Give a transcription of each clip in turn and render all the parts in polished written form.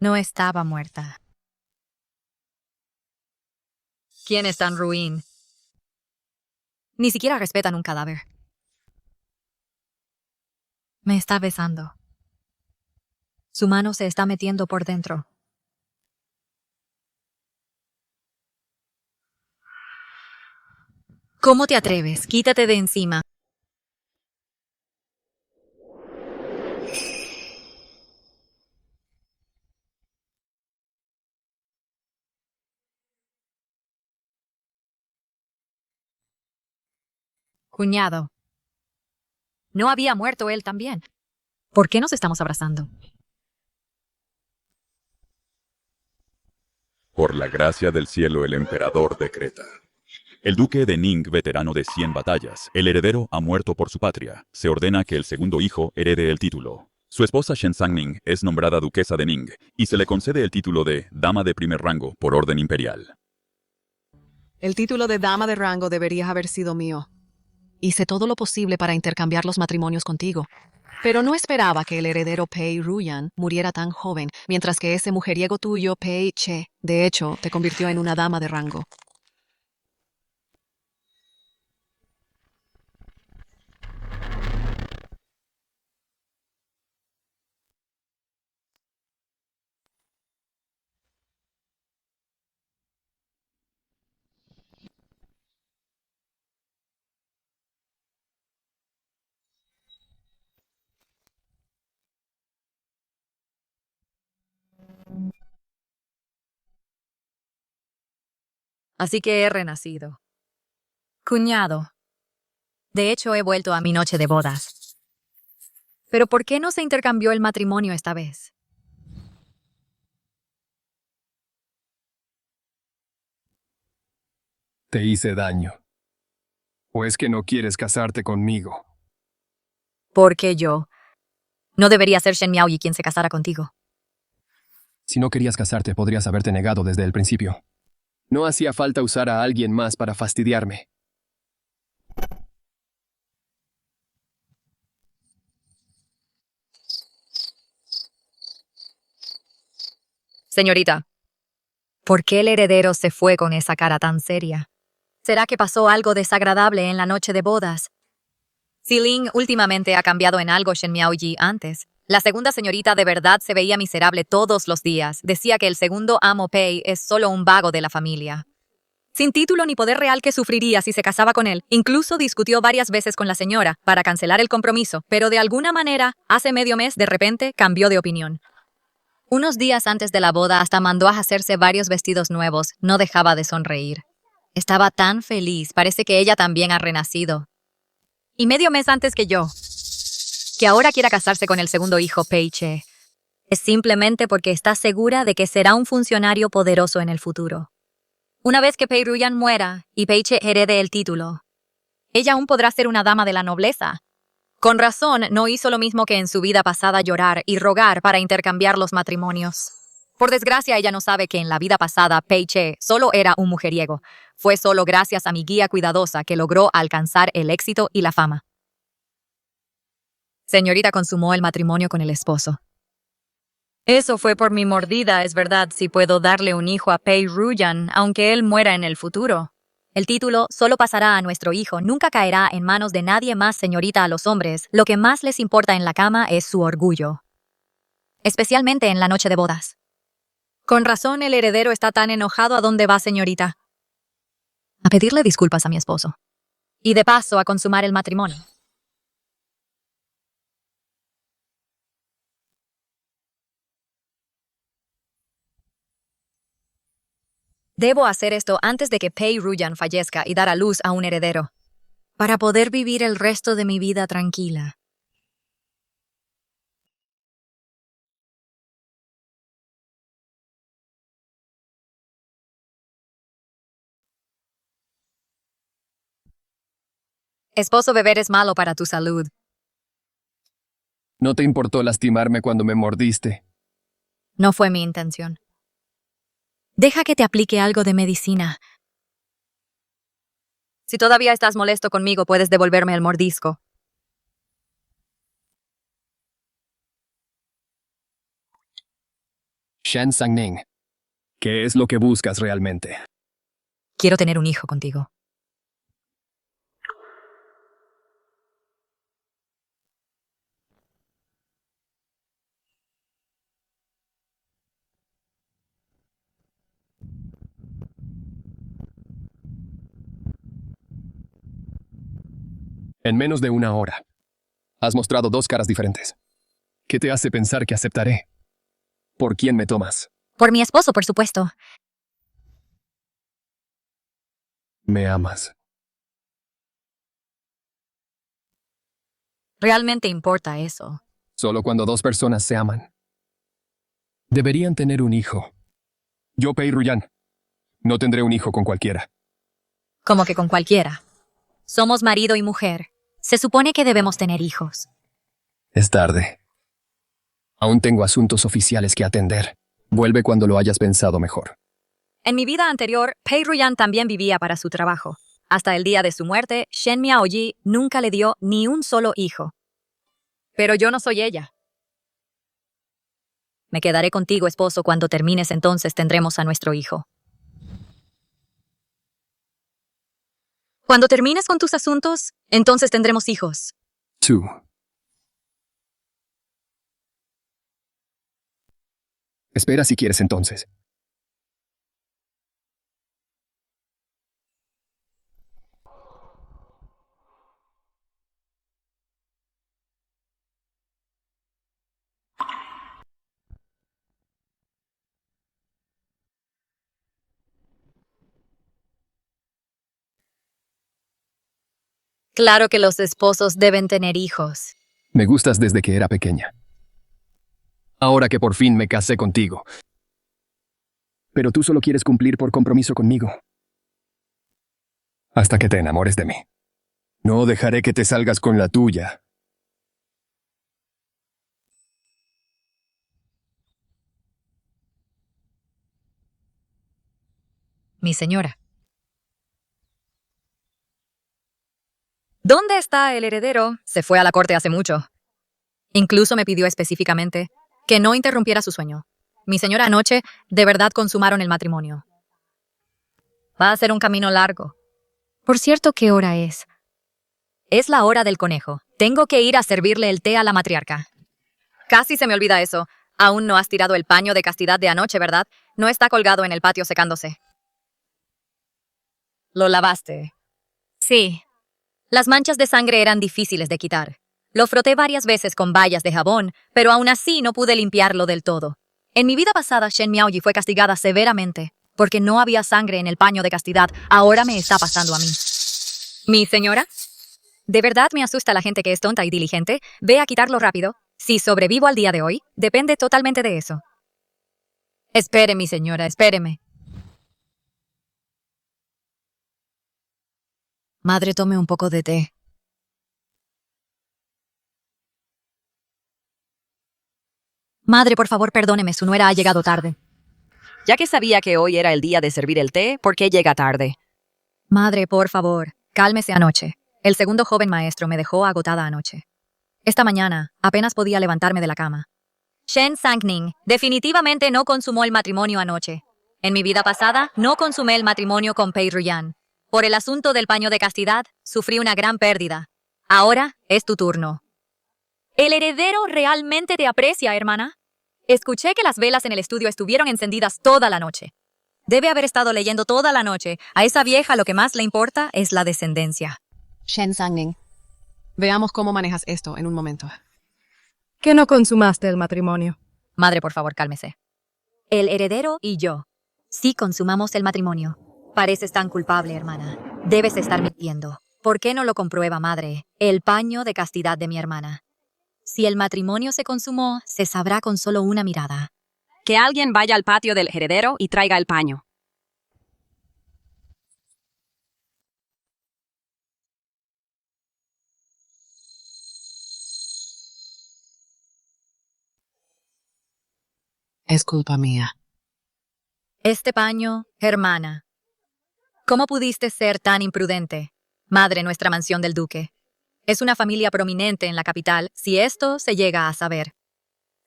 No estaba muerta. ¿Quién es tan ruin? Ni siquiera respetan un cadáver. Me está besando. Su mano se está metiendo por dentro. ¿Cómo te atreves? Quítate de encima. Cuñado. ¿No había muerto él también? ¿Por qué nos estamos abrazando? Por la gracia del cielo, el emperador decreta. El duque de Ning, veterano de 100 batallas, el heredero ha muerto por su patria. Se ordena que el segundo hijo herede el título. Su esposa Shenzang Ning es nombrada duquesa de Ning y se le concede el título de dama de primer rango por orden imperial. El título de dama de rango debería haber sido mío. Hice todo lo posible para intercambiar los matrimonios contigo. Pero no esperaba que el heredero Pei Ruyan muriera tan joven, mientras que ese mujeriego tuyo, Pei Che, de hecho, te convirtió en una dama de rango. Así que he renacido. Cuñado. De hecho, he vuelto a mi noche de bodas. ¿Pero por qué no se intercambió el matrimonio esta vez? Te hice daño. ¿O es que no quieres casarte conmigo? ¿Por qué yo? No debería ser Shen Miaoyi quien se casara contigo. Si no querías casarte, podrías haberte negado desde el principio. No hacía falta usar a alguien más para fastidiarme. Señorita, ¿por qué el heredero se fue con esa cara tan seria? ¿Será que pasó algo desagradable en la noche de bodas? Si Ling últimamente ha cambiado en algo Shen Miaoyi antes. La segunda señorita de verdad se veía miserable todos los días. Decía que el segundo amo Pei es solo un vago de la familia. Sin título ni poder real que sufriría si se casaba con él. Incluso discutió varias veces con la señora para cancelar el compromiso, pero de alguna manera, hace medio mes, de repente, cambió de opinión. Unos días antes de la boda hasta mandó a hacerse varios vestidos nuevos. No dejaba de sonreír. Estaba tan feliz, parece que ella también ha renacido. Y medio mes antes que yo. Que ahora quiera casarse con el segundo hijo, Pei Che. Es simplemente porque está segura de que será un funcionario poderoso en el futuro. Una vez que Pei Ruyan muera y Pei Che herede el título, ella aún podrá ser una dama de la nobleza. Con razón, no hizo lo mismo que en su vida pasada llorar y rogar para intercambiar los matrimonios. Por desgracia, ella no sabe que en la vida pasada Pei Che solo era un mujeriego. Fue solo gracias a mi guía cuidadosa que logró alcanzar el éxito y la fama. Señorita consumó el matrimonio con el esposo. Eso fue por mi mordida, es verdad, si puedo darle un hijo a Pei Ruyan, aunque él muera en el futuro. El título solo pasará a nuestro hijo, nunca caerá en manos de nadie más, señorita. A los hombres, lo que más les importa en la cama es su orgullo. Especialmente en la noche de bodas. Con razón el heredero está tan enojado. ¿A dónde va, señorita? A pedirle disculpas a mi esposo. Y de paso a consumar el matrimonio. Debo hacer esto antes de que Pei Ruyan fallezca y dar a luz a un heredero, para poder vivir el resto de mi vida tranquila. Esposo, beber es malo para tu salud. No te importó lastimarme cuando me mordiste. No fue mi intención. Deja que te aplique algo de medicina. Si todavía estás molesto conmigo, puedes devolverme el mordisco. Shen Sang-ning. ¿Qué es lo que buscas realmente? Quiero tener un hijo contigo. En menos de una hora. Has mostrado dos caras diferentes. ¿Qué te hace pensar que aceptaré? ¿Por quién me tomas? Por mi esposo, por supuesto. Me amas. ¿Realmente importa eso? Solo cuando dos personas se aman. Deberían tener un hijo. Yo, Pei Ruyan, no tendré un hijo con cualquiera. Como que con cualquiera. Somos marido y mujer. Se supone que debemos tener hijos. Es tarde. Aún tengo asuntos oficiales que atender. Vuelve cuando lo hayas pensado mejor. En mi vida anterior, Pei Ruyan también vivía para su trabajo. Hasta el día de su muerte, Shen Miaoyi nunca le dio ni un solo hijo. Pero yo no soy ella. Me quedaré contigo, esposo, cuando termines, entonces tendremos a nuestro hijo. Cuando termines con tus asuntos, entonces tendremos hijos. Tú. Espera si quieres entonces. Claro que los esposos deben tener hijos. Me gustas desde que era pequeña. Ahora que por fin me casé contigo. Pero tú solo quieres cumplir por compromiso conmigo. Hasta que te enamores de mí. No dejaré que te salgas con la tuya. Mi señora. ¿Dónde está el heredero? Se fue a la corte hace mucho. Incluso me pidió específicamente que no interrumpiera su sueño. Mi señora, anoche de verdad consumaron el matrimonio. Va a ser un camino largo. Por cierto, ¿qué hora es? Es la hora del conejo. Tengo que ir a servirle el té a la matriarca. Casi se me olvida eso. Aún no has tirado el paño de castidad de anoche, ¿verdad? No está colgado en el patio secándose. ¿Lo lavaste? Sí. Las manchas de sangre eran difíciles de quitar. Lo froté varias veces con bayas de jabón, pero aún así no pude limpiarlo del todo. En mi vida pasada, Shen Miaoyi fue castigada severamente porque no había sangre en el paño de castidad. Ahora me está pasando a mí. ¿Mi señora? De verdad me asusta la gente que es tonta y diligente. Ve a quitarlo rápido. Si sobrevivo al día de hoy, depende totalmente de eso. Espere, mi señora, espéreme. Madre, tome un poco de té. Madre, por favor, perdóneme, su nuera ha llegado tarde. Ya que sabía que hoy era el día de servir el té, ¿por qué llega tarde? Madre, por favor, cálmese anoche. El segundo joven maestro me dejó agotada anoche. Esta mañana apenas podía levantarme de la cama. Shen Sang-ning definitivamente no consumó el matrimonio anoche. En mi vida pasada, no consumé el matrimonio con Pei Ruyan. Por el asunto del paño de castidad, sufrí una gran pérdida. Ahora es tu turno. ¿El heredero realmente te aprecia, hermana? Escuché que las velas en el estudio estuvieron encendidas toda la noche. Debe haber estado leyendo toda la noche. A esa vieja lo que más le importa es la descendencia. Shen Sang-ning, veamos cómo manejas esto en un momento. Que no consumaste el matrimonio. Madre, por favor, cálmese. El heredero y yo. Sí consumamos el matrimonio. Pareces tan culpable, hermana. Debes estar mintiendo. ¿Por qué no lo comprueba, madre? El paño de castidad de mi hermana. Si el matrimonio se consumó, se sabrá con solo una mirada. Que alguien vaya al patio del heredero y traiga el paño. Es culpa mía. Este paño, hermana. ¿Cómo pudiste ser tan imprudente? Madre, nuestra mansión del duque. Es una familia prominente en la capital si esto se llega a saber.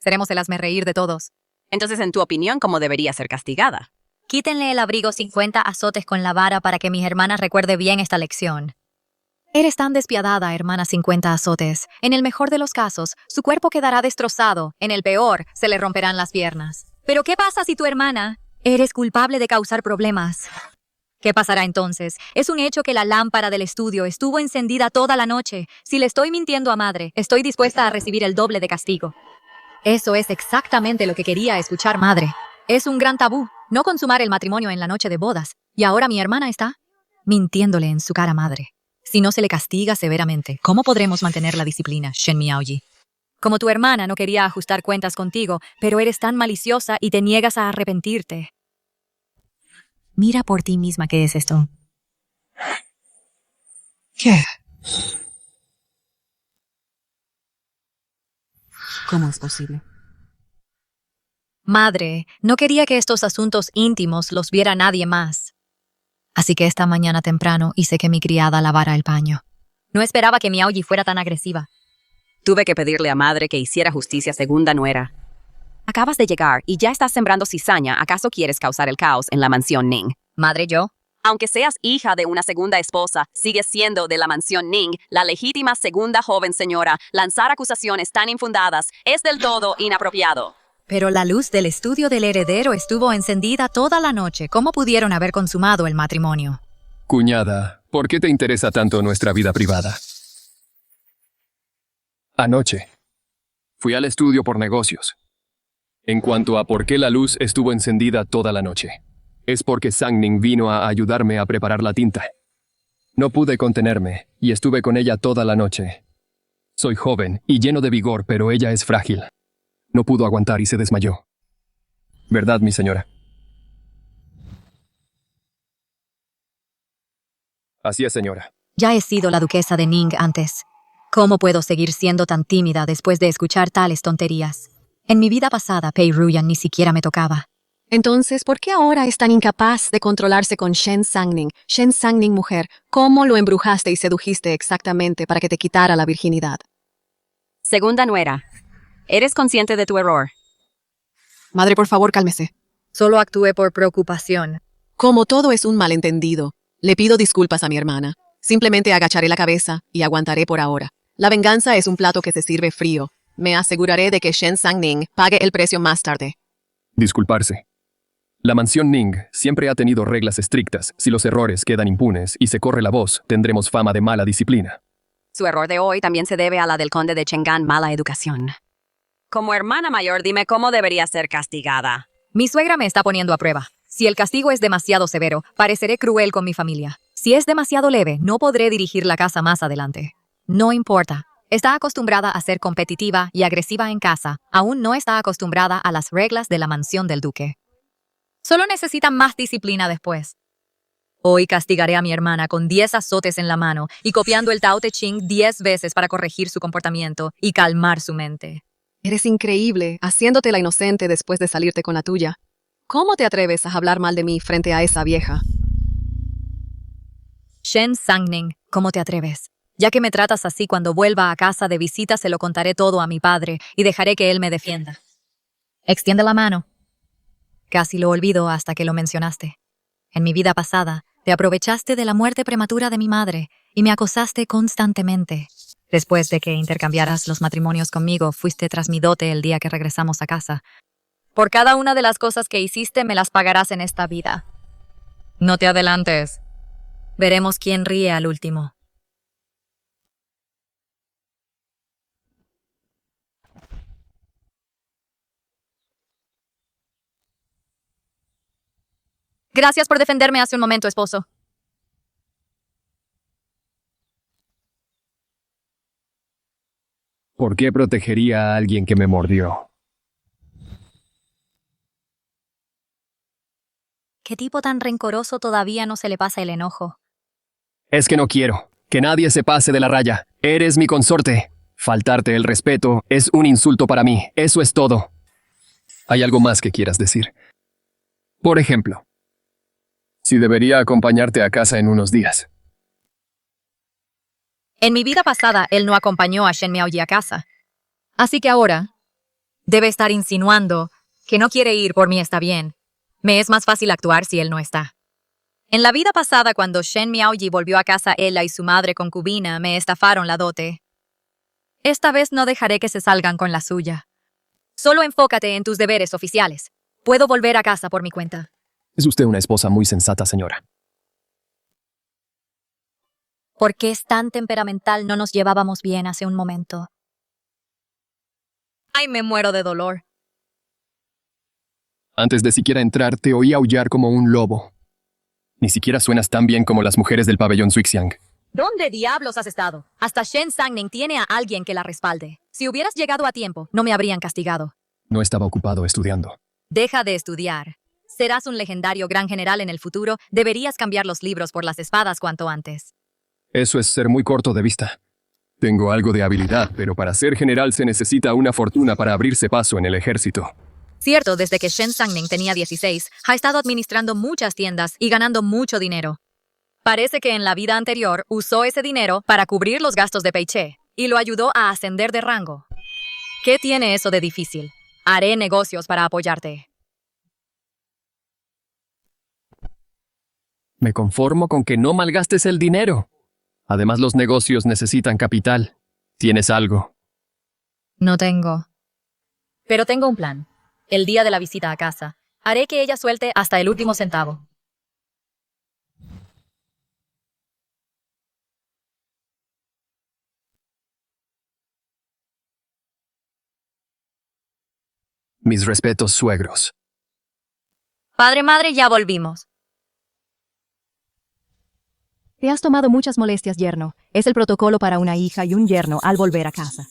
Seremos el hazmerreír de todos. Entonces, en tu opinión, ¿cómo debería ser castigada? Quítenle el abrigo 50 azotes con la vara para que mis hermanas recuerde bien esta lección. Eres tan despiadada, hermana 50 azotes. En el mejor de los casos, su cuerpo quedará destrozado. En el peor, se le romperán las piernas. Pero ¿qué pasa si tu hermana eres culpable de causar problemas? ¿Qué pasará entonces? Es un hecho que la lámpara del estudio estuvo encendida toda la noche. Si le estoy mintiendo a madre, estoy dispuesta a recibir el doble de castigo. Eso es exactamente lo que quería escuchar madre. Es un gran tabú, no consumar el matrimonio en la noche de bodas. Y ahora mi hermana está mintiéndole en su cara madre. Si no se le castiga severamente, ¿cómo podremos mantener la disciplina, Shen Miaoyi? Como tu hermana no quería ajustar cuentas contigo, pero eres tan maliciosa y te niegas a arrepentirte. Mira por ti misma qué es esto. ¿Qué? ¿Cómo es posible? Madre, no quería que estos asuntos íntimos los viera nadie más. Así que esta mañana temprano hice que mi criada lavara el paño. No esperaba que Miaoyi fuera tan agresiva. Tuve que pedirle a madre que hiciera justicia segunda nuera. Acabas de llegar y ya estás sembrando cizaña. ¿Acaso quieres causar el caos en la mansión Ning? Madre, yo. Aunque seas hija de una segunda esposa, sigues siendo de la mansión Ning, la legítima segunda joven señora. Lanzar acusaciones tan infundadas es del todo inapropiado. Pero la luz del estudio del heredero estuvo encendida toda la noche. ¿Cómo pudieron haber consumado el matrimonio? Cuñada, ¿por qué te interesa tanto nuestra vida privada? Anoche fui al estudio por negocios. En cuanto a por qué la luz estuvo encendida toda la noche, es porque Sang-ning vino a ayudarme a preparar la tinta. No pude contenerme y estuve con ella toda la noche. Soy joven y lleno de vigor, pero ella es frágil. No pudo aguantar y se desmayó. ¿Verdad, mi señora? Así es, señora. Ya he sido la duquesa de Ning antes. ¿Cómo puedo seguir siendo tan tímida después de escuchar tales tonterías? En mi vida pasada, Pei Ruyan ni siquiera me tocaba. Entonces, ¿por qué ahora es tan incapaz de controlarse con Shen Sang-ning? Shen Sang-ning, mujer, ¿cómo lo embrujaste y sedujiste exactamente para que te quitara la virginidad? Segunda nuera, ¿eres consciente de tu error? Madre, por favor, cálmese. Solo actué por preocupación. Como todo es un malentendido, le pido disculpas a mi hermana. Simplemente agacharé la cabeza y aguantaré por ahora. La venganza es un plato que se sirve frío. Me aseguraré de que Shen Sang-ning pague el precio más tarde. Disculparse. La mansión Ning siempre ha tenido reglas estrictas. Si los errores quedan impunes y se corre la voz, tendremos fama de mala disciplina. Su error de hoy también se debe a la del conde de Cheng'an, mala educación. Como hermana mayor, dime cómo debería ser castigada. Mi suegra me está poniendo a prueba. Si el castigo es demasiado severo, pareceré cruel con mi familia. Si es demasiado leve, no podré dirigir la casa más adelante. No importa. Está acostumbrada a ser competitiva y agresiva en casa. Aún no está acostumbrada a las reglas de la mansión del duque. Solo necesita más disciplina después. Hoy castigaré a mi hermana con 10 azotes en la mano y copiando el Tao Te Ching 10 veces para corregir su comportamiento y calmar su mente. Eres increíble, haciéndote la inocente después de salirte con la tuya. ¿Cómo te atreves a hablar mal de mí frente a esa vieja? Shen Sang-ning, ¿cómo te atreves? Ya que me tratas así, cuando vuelva a casa de visita se lo contaré todo a mi padre y dejaré que él me defienda. Extiende la mano. Casi lo olvido hasta que lo mencionaste. En mi vida pasada, te aprovechaste de la muerte prematura de mi madre y me acosaste constantemente. Después de que intercambiaras los matrimonios conmigo, fuiste tras mi dote el día que regresamos a casa. Por cada una de las cosas que hiciste, me las pagarás en esta vida. No te adelantes. Veremos quién ríe al último. Gracias por defenderme hace un momento, esposo. ¿Por qué protegería a alguien que me mordió? ¿Qué tipo tan rencoroso todavía no se le pasa el enojo? Es que no quiero que nadie se pase de la raya. Eres mi consorte. Faltarte el respeto es un insulto para mí. Eso es todo. ¿Hay algo más que quieras decir? Por ejemplo, si debería acompañarte a casa en unos días. En mi vida pasada, él no acompañó a Shen Miaoyi a casa. Así que ahora, debe estar insinuando Que no quiere ir por mí está bien. Me es más fácil actuar si él no está. En la vida pasada, cuando Shen Miaoyi volvió a casa, ella y su madre concubina me estafaron la dote. Esta vez no dejaré que se salgan con la suya. Solo enfócate en tus deberes oficiales. Puedo volver a casa por mi cuenta. Es usted una esposa muy sensata, señora. ¿Por qué es tan temperamental? No nos llevábamos bien hace un momento. Ay, me muero de dolor. Antes de siquiera entrar, te oí aullar como un lobo. Ni siquiera suenas tan bien como las mujeres del pabellón Suixiang. ¿Dónde diablos has estado? Hasta Shen Sangning tiene a alguien que la respalde. Si hubieras llegado a tiempo, no me habrían castigado. No estaba ocupado estudiando. Deja de estudiar. Serás un legendario gran general en el futuro. Deberías cambiar los libros por las espadas cuanto antes. Eso es ser muy corto de vista. Tengo algo de habilidad, pero para ser general se necesita una fortuna para abrirse paso en el ejército. Cierto, desde que Shen Sangning tenía 16, ha estado administrando muchas tiendas y ganando mucho dinero. Parece que en la vida anterior usó ese dinero para cubrir los gastos de Peiche y lo ayudó a ascender de rango. ¿Qué tiene eso de difícil? Haré negocios para apoyarte. Me conformo con que no malgastes el dinero. Además, los negocios necesitan capital. ¿Tienes algo? No tengo. Pero tengo un plan. El día de la visita a casa, haré que ella suelte hasta el último centavo. Mis respetos, suegros. Padre, madre, ya volvimos. Te has tomado muchas molestias, yerno. Es el protocolo para una hija y un yerno al volver a casa.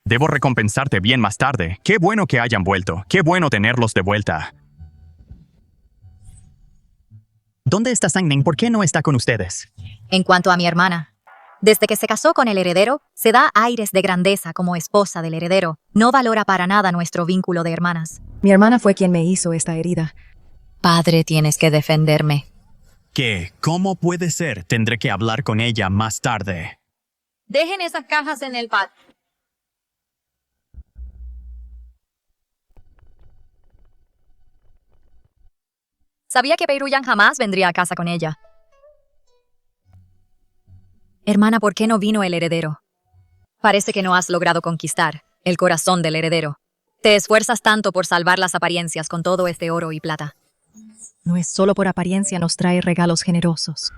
Debo recompensarte bien más tarde. Qué bueno que hayan vuelto. Qué bueno tenerlos de vuelta. ¿Dónde está Sangning? ¿Por qué no está con ustedes? En cuanto a mi hermana, desde que se casó con el heredero, se da aires de grandeza como esposa del heredero. No valora para nada nuestro vínculo de hermanas. Mi hermana fue quien me hizo esta herida. Padre, tienes que defenderme. ¿Qué? ¿Cómo puede ser? Tendré que hablar con ella más tarde. Dejen esas cajas en el patio. Sabía que Pei Ruyan jamás vendría a casa con ella. Hermana, ¿por qué no vino el heredero? Parece que no has logrado conquistar el corazón del heredero. Te esfuerzas tanto por salvar las apariencias con todo este oro y plata. No es solo por apariencia, nos trae regalos generosos.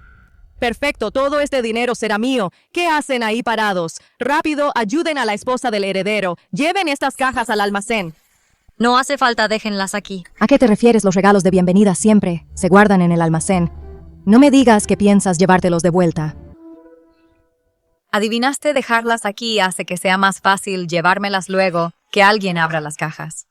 Perfecto, todo este dinero será mío. ¿Qué hacen ahí parados? Rápido, ayuden a la esposa del heredero. Lleven estas cajas al almacén. No hace falta, déjenlas aquí. ¿A qué te refieres? Los regalos de bienvenida siempre se guardan en el almacén. No me digas que piensas llevártelos de vuelta. Adivinaste, dejarlas aquí hace que sea más fácil llevármelas luego que alguien abra las cajas.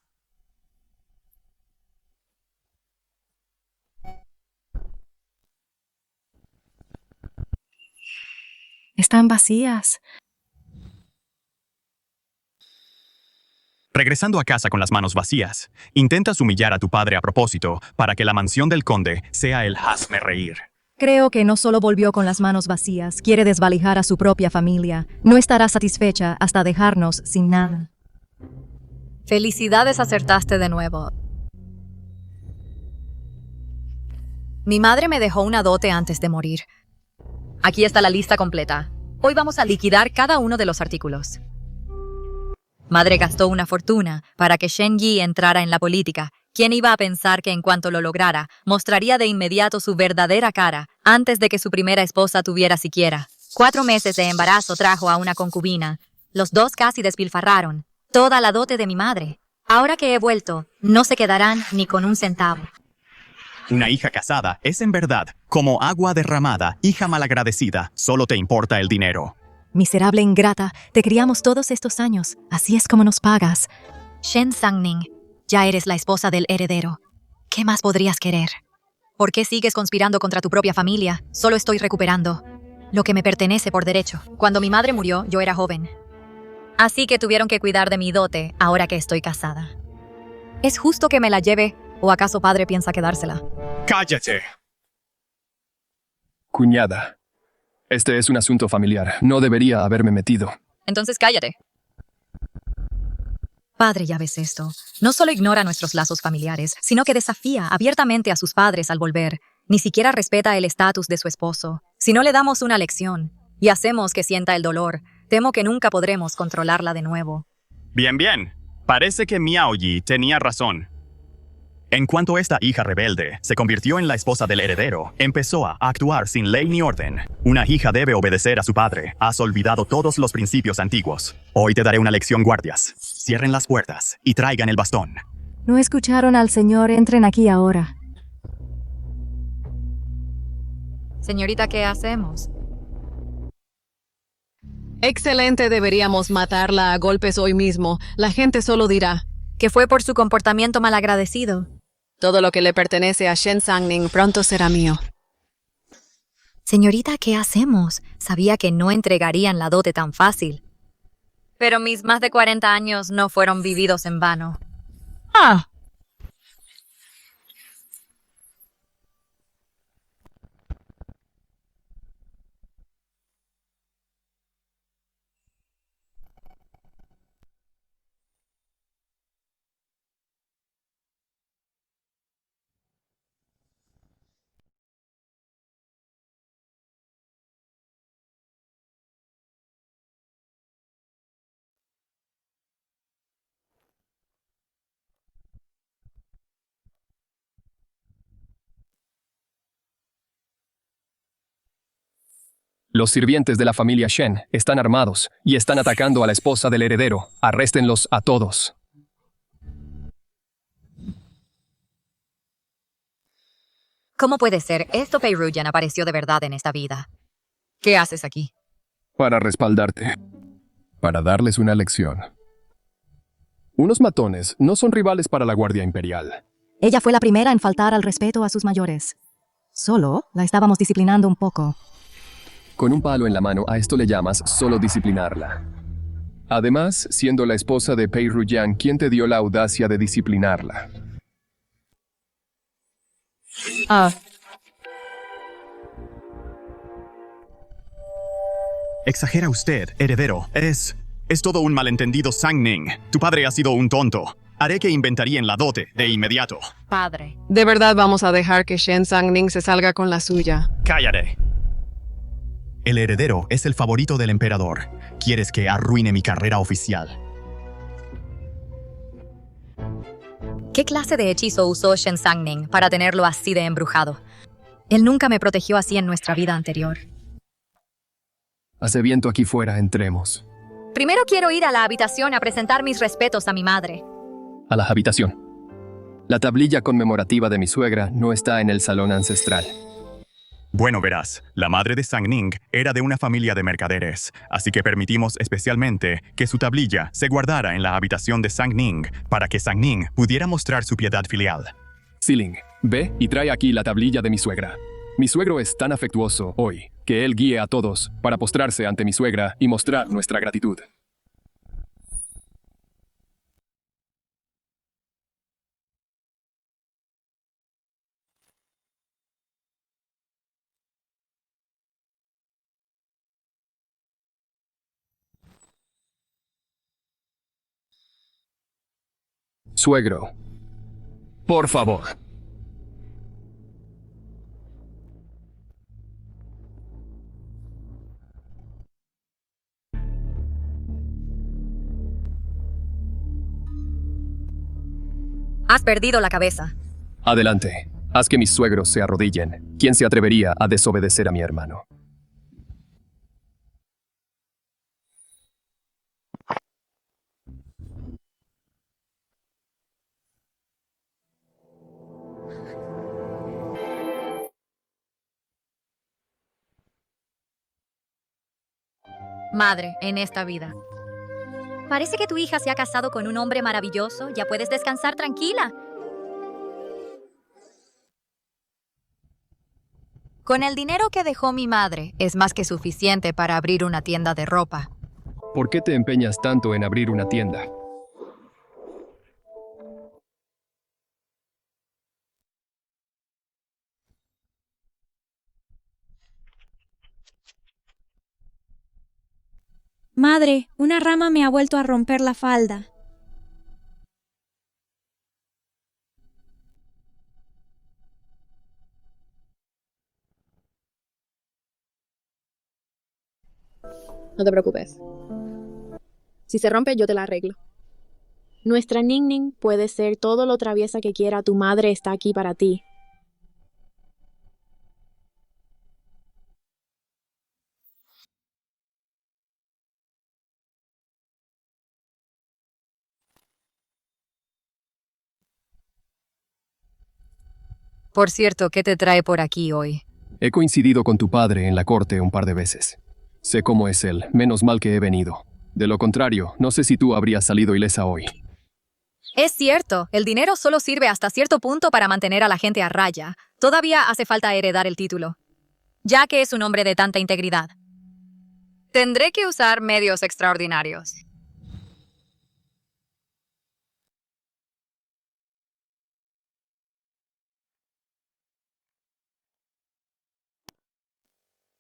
Están vacías. Regresando a casa con las manos vacías, intentas humillar a tu padre a propósito para que la mansión del conde sea el hazme reír. Creo que no solo volvió con las manos vacías, quiere desvalijar a su propia familia. No estará satisfecha hasta dejarnos sin nada. Felicidades, acertaste de nuevo. Mi madre me dejó una dote antes de morir. Aquí está la lista completa. Hoy vamos a liquidar cada uno de los artículos. Madre gastó una fortuna para que Shen Yi entrara en la política. ¿Quién iba a pensar que en cuanto lo lograra, mostraría de inmediato su verdadera cara antes de que su primera esposa tuviera siquiera 4 meses de embarazo? Trajo a una concubina. Los dos casi despilfarraron toda la dote de mi madre. Ahora que he vuelto, no se quedarán ni con un centavo. Una hija casada es en verdad como agua derramada, hija malagradecida, solo te importa el dinero. Miserable ingrata, te criamos todos estos años. Así es como nos pagas. Shen Sangning, ya eres la esposa del heredero. ¿Qué más podrías querer? ¿Por qué sigues conspirando contra tu propia familia? Solo estoy recuperando lo que me pertenece por derecho. Cuando mi madre murió, yo era joven. Así que tuvieron que cuidar de mi dote ahora que estoy casada. ¿Es justo que me la lleve o acaso padre piensa quedársela? ¡Cállate! Cuñada. Este es un asunto familiar. No debería haberme metido. Entonces cállate. Padre, ya ves esto. No solo ignora nuestros lazos familiares, sino que desafía abiertamente a sus padres al volver. Ni siquiera respeta el estatus de su esposo. Si no le damos una lección y hacemos que sienta el dolor, temo que nunca podremos controlarla de nuevo. Bien, bien. Parece que Miaoyi tenía razón. En cuanto esta hija rebelde se convirtió en la esposa del heredero, empezó a actuar sin ley ni orden. Una hija debe obedecer a su padre. Has olvidado todos los principios antiguos. Hoy te daré una lección, guardias. Cierren las puertas y traigan el bastón. No escucharon al señor, entren aquí ahora. Señorita, ¿qué hacemos? Excelente, deberíamos matarla a golpes hoy mismo. La gente solo dirá, Que fue por su comportamiento malagradecido. todo lo que le pertenece a Shen Sangning pronto será mío. Señorita, ¿qué hacemos? Sabía que no entregarían la dote tan fácil. Pero mis más de 40 años no fueron vividos en vano. Ah, Los sirvientes de la familia Shen están armados y están atacando a la esposa del heredero. Arréstenlos a todos. ¿Cómo puede ser? Esto Pei Ruyan apareció de verdad en esta vida. ¿Qué haces aquí? Para respaldarte. Para darles una lección. Unos matones no son rivales para la Guardia Imperial. ella fue la primera en faltar al respeto a sus mayores. Solo la estábamos disciplinando un poco. Con un palo en la mano a esto le llamas solo disciplinarla. Además, siendo la esposa de Pei Ruyan, ¿quién te dio la audacia de disciplinarla? Ah, Exagera usted, heredero. Es todo un malentendido, Sangning. Tu padre ha sido un tonto. Haré que inventaríen la dote de inmediato. Padre. ¿De verdad vamos a dejar que Shen Sangning se salga con la suya? Cállate. El heredero es el favorito del emperador. ¿Quieres que arruine mi carrera oficial? ¿Qué clase de hechizo usó Shen Sangning para tenerlo así de embrujado? Él nunca me protegió así en nuestra vida anterior. Hace viento aquí fuera, entremos. Primero quiero ir a la habitación a presentar mis respetos a mi madre. A la habitación. La tablilla conmemorativa de mi suegra no está en el salón ancestral. Bueno, verás, la madre de Sangning era de una familia de mercaderes, así que permitimos especialmente que su tablilla se guardara en la habitación de Sangning para que Sangning pudiera mostrar su piedad filial. Siling, ve y trae aquí la tablilla de mi suegra. Mi suegro es tan afectuoso hoy que él guíe a todos para postrarse ante mi suegra y mostrar nuestra gratitud. Suegro, por favor. Has perdido la cabeza. Adelante, haz que mis suegros se arrodillen. ¿Quién se atrevería a desobedecer a mi hermano? Madre, en esta vida. Parece que tu hija se ha casado con un hombre maravilloso. Ya puedes descansar tranquila. Con el dinero que dejó mi madre, es más que suficiente para abrir una tienda de ropa. ¿Por qué te empeñas tanto en abrir una tienda? Madre, una rama me ha vuelto a romper la falda. No te preocupes. Si se rompe, yo te la arreglo. Nuestra Ning Ning puede ser todo lo traviesa que quiera. Tu madre está aquí para ti. Por cierto, ¿qué te trae por aquí hoy? He coincidido con tu padre en la corte un par de veces. Sé cómo es él, menos mal que he venido. De lo contrario, no sé si tú habrías salido ilesa hoy. Es cierto, el dinero solo sirve hasta cierto punto para mantener a la gente a raya. Todavía hace falta heredar el título, ya que es un hombre de tanta integridad. Tendré que usar medios extraordinarios.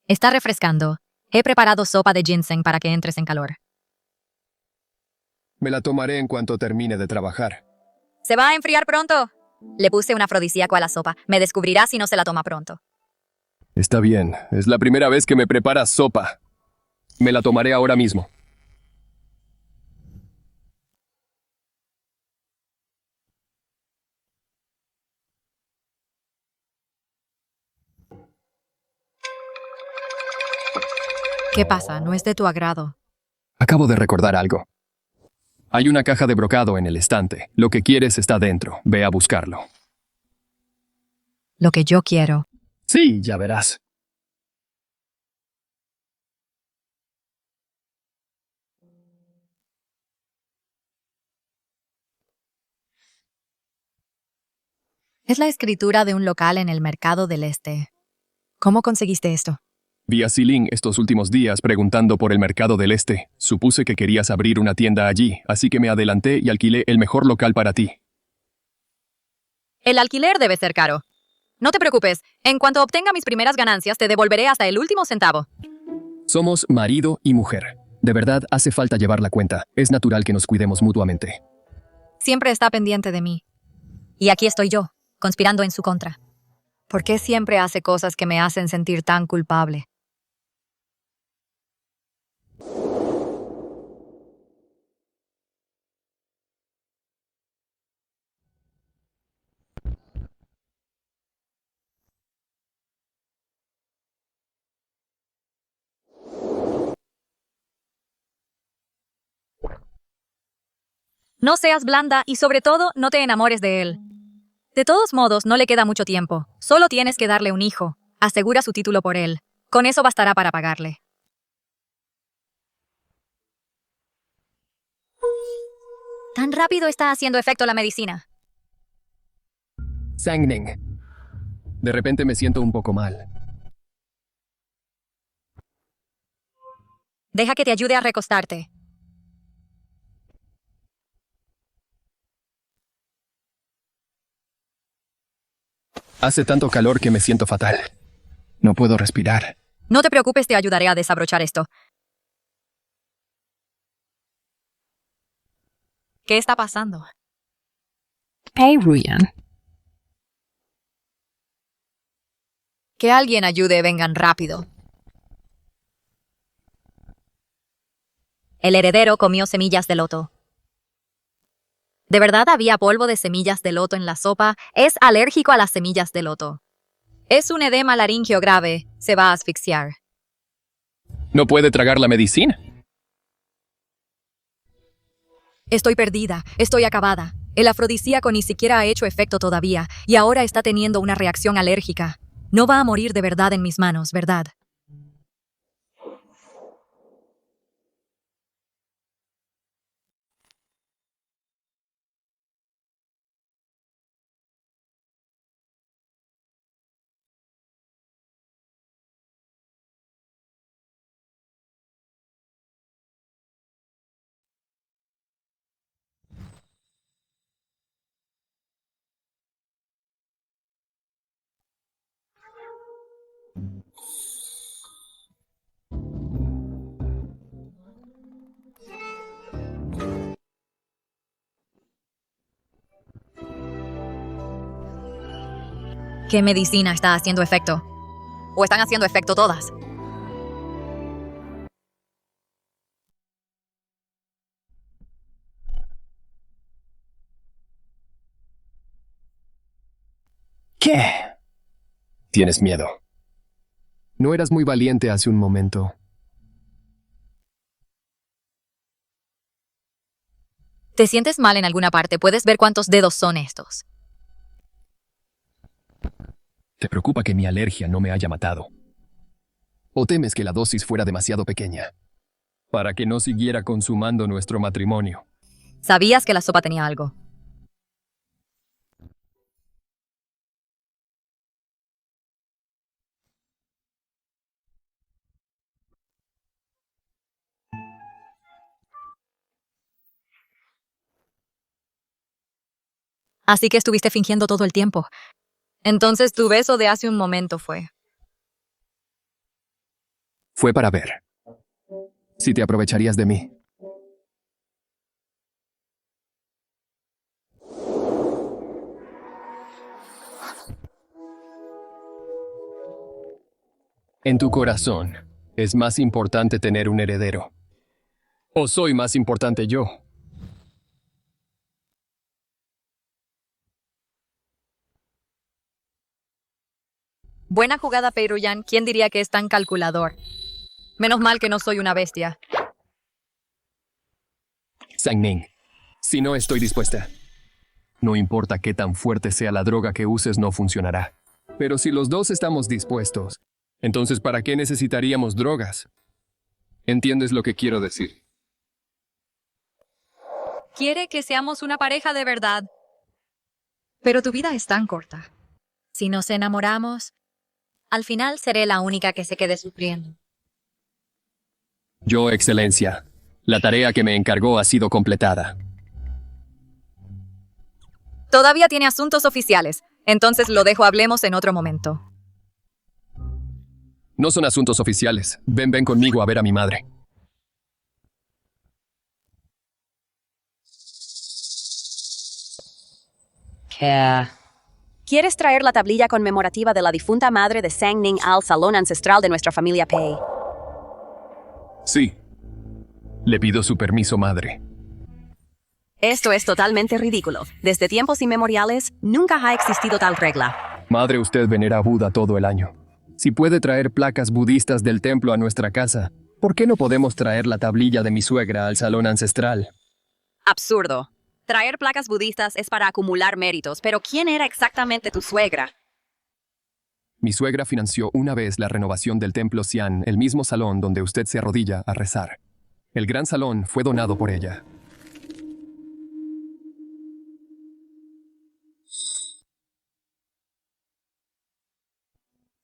Está refrescando. He preparado sopa de ginseng para que entres en calor. Me la tomaré en cuanto termine de trabajar. ¿Se va a enfriar pronto? Le puse un afrodisíaco a la sopa. Me descubrirá si no se la toma pronto. Está bien, es la primera vez que me preparas sopa. Me la tomaré ahora mismo. ¿Qué pasa? No es de tu agrado. Acabo de recordar algo. Hay una caja de brocado en el estante. Lo que quieres está dentro. Ve a buscarlo. Lo que yo quiero. Sí, ya verás. Es la escritura de un local en el Mercado del Este. ¿Cómo conseguiste esto? Vi a Siling estos últimos días preguntando por el Mercado del Este. Supuse que querías abrir una tienda allí, así que me adelanté y alquilé el mejor local para ti. El alquiler debe ser caro. No te preocupes, en cuanto obtenga mis primeras ganancias te devolveré hasta el último centavo. Somos marido y mujer. De verdad hace falta llevar la cuenta. Es natural que nos cuidemos mutuamente. Siempre está pendiente de mí. Y aquí estoy yo, conspirando en su contra. ¿Por qué siempre hace cosas que me hacen sentir tan culpable? No seas blanda y sobre todo no te enamores de él. De todos modos, no le queda mucho tiempo. Solo tienes que darle un hijo. Asegura su título por él. Con eso bastará para pagarle. Tan rápido está haciendo efecto la medicina. Sangning. De repente me siento un poco mal. Deja que te ayude a recostarte. Hace tanto calor que me siento fatal. No puedo respirar. No te preocupes, te ayudaré a desabrochar esto. ¿Qué está pasando? Pei Ruyan. Que alguien ayude, vengan rápido. El heredero comió semillas de loto. ¿De verdad había polvo de semillas de loto en la sopa? Es alérgico a las semillas de loto. Es un edema laringio grave. Se va a asfixiar. ¿No puede tragar la medicina? Estoy perdida. Estoy acabada. El afrodisíaco ni siquiera ha hecho efecto todavía y ahora está teniendo una reacción alérgica. No va a morir de verdad en mis manos, ¿verdad? ¿Qué medicina está haciendo efecto? ¿O están haciendo efecto todas? ¿Qué? Tienes miedo. No eras muy valiente hace un momento. ¿Te sientes mal en alguna parte? ¿Puedes ver cuántos dedos son estos? ¿Te preocupa que mi alergia no me haya matado? ¿O temes que la dosis fuera demasiado pequeña para que no siguiera consumando nuestro matrimonio? Sabías que la sopa tenía algo. Así que estuviste fingiendo todo el tiempo. Entonces tu beso de hace un momento fue. Fue para ver si te aprovecharías de mí. En tu corazón, es más importante tener un heredero. ¿O soy más importante yo? Buena jugada, Peiruyan. ¿Quién diría que es tan calculador? Menos mal que no soy una bestia. Sang-Ning, si no estoy dispuesta. No importa qué tan fuerte sea la droga que uses, no funcionará. Pero si los dos estamos dispuestos, entonces ¿para qué necesitaríamos drogas? ¿Entiendes lo que quiero decir? Quiere que seamos una pareja de verdad. Pero tu vida es tan corta. Si nos enamoramos, al final seré la única que se quede sufriendo. Yo, Excelencia, la tarea que me encargó ha sido completada. Todavía tiene asuntos oficiales, entonces lo dejo, hablemos en otro momento. No son asuntos oficiales. Ven conmigo a ver a mi madre. ¿Qué? ¿Quieres traer la tablilla conmemorativa de la difunta madre de Sang-Ning al salón ancestral de nuestra familia Pei? Sí. Le pido su permiso, madre. Esto es totalmente ridículo. Desde tiempos inmemoriales, nunca ha existido tal regla. Madre, usted venera a Buda todo el año. Si puede traer placas budistas del templo a nuestra casa, ¿por qué no podemos traer la tablilla de mi suegra al salón ancestral? Absurdo. Traer placas budistas es para acumular méritos, pero ¿quién era exactamente tu suegra? Mi suegra financió una vez la renovación del templo Xi'an, el mismo salón donde usted se arrodilla a rezar. El gran salón fue donado por ella.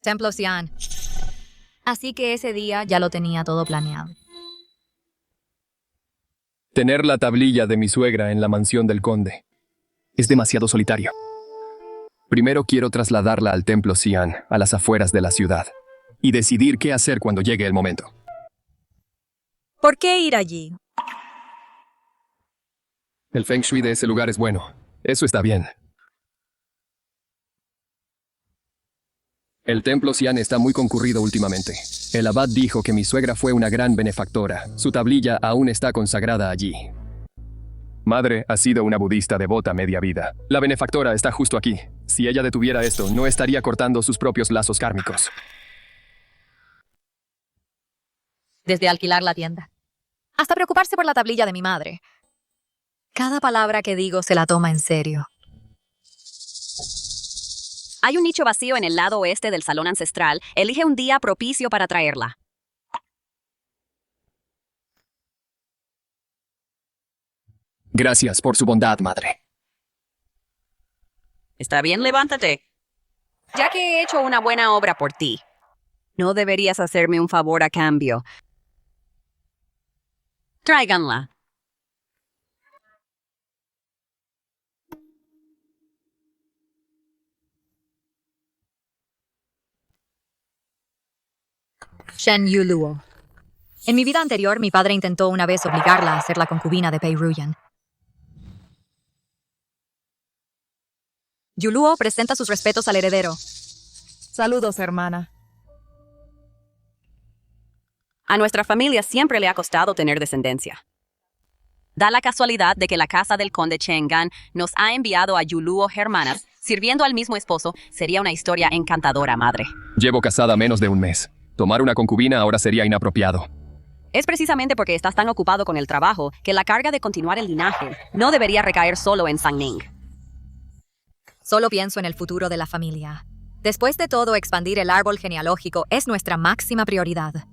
Templo Xi'an. Así que ese día ya lo tenía todo planeado. Tener la tablilla de mi suegra en la mansión del conde es demasiado solitario. Primero quiero trasladarla al templo Xi'an, a las afueras de la ciudad, y decidir qué hacer cuando llegue el momento. ¿Por qué ir allí? El feng shui de ese lugar es bueno. Eso está bien. El templo Xi'an está muy concurrido últimamente. El abad dijo que mi suegra fue una gran benefactora. Su tablilla aún está consagrada allí. Madre ha sido una budista devota media vida. La benefactora está justo aquí. Si ella detuviera esto, no estaría cortando sus propios lazos kármicos. Desde alquilar la tienda hasta preocuparse por la tablilla de mi madre. Cada palabra que digo se la toma en serio. Hay un nicho vacío en el lado oeste del salón ancestral. Elige un día propicio para traerla. Gracias por su bondad, madre. Está bien, levántate. Ya que he hecho una buena obra por ti, no deberías hacerme un favor a cambio. Tráiganla. Shen Yuluo. En mi vida anterior, mi padre intentó una vez obligarla a ser la concubina de Peiruyan. Yuluo presenta sus respetos al heredero. Saludos, hermana. A nuestra familia siempre le ha costado tener descendencia. Da la casualidad de que la casa del conde Cheng'an nos ha enviado a Yuluo hermanas Sirviendo al mismo esposo sería una historia encantadora, madre. Llevo casada menos de un mes. Tomar una concubina ahora sería inapropiado. Es precisamente porque estás tan ocupado con el trabajo que la carga de continuar el linaje no debería recaer solo en Sang Ning. Solo pienso en el futuro de la familia. Después de todo, expandir el árbol genealógico es nuestra máxima prioridad.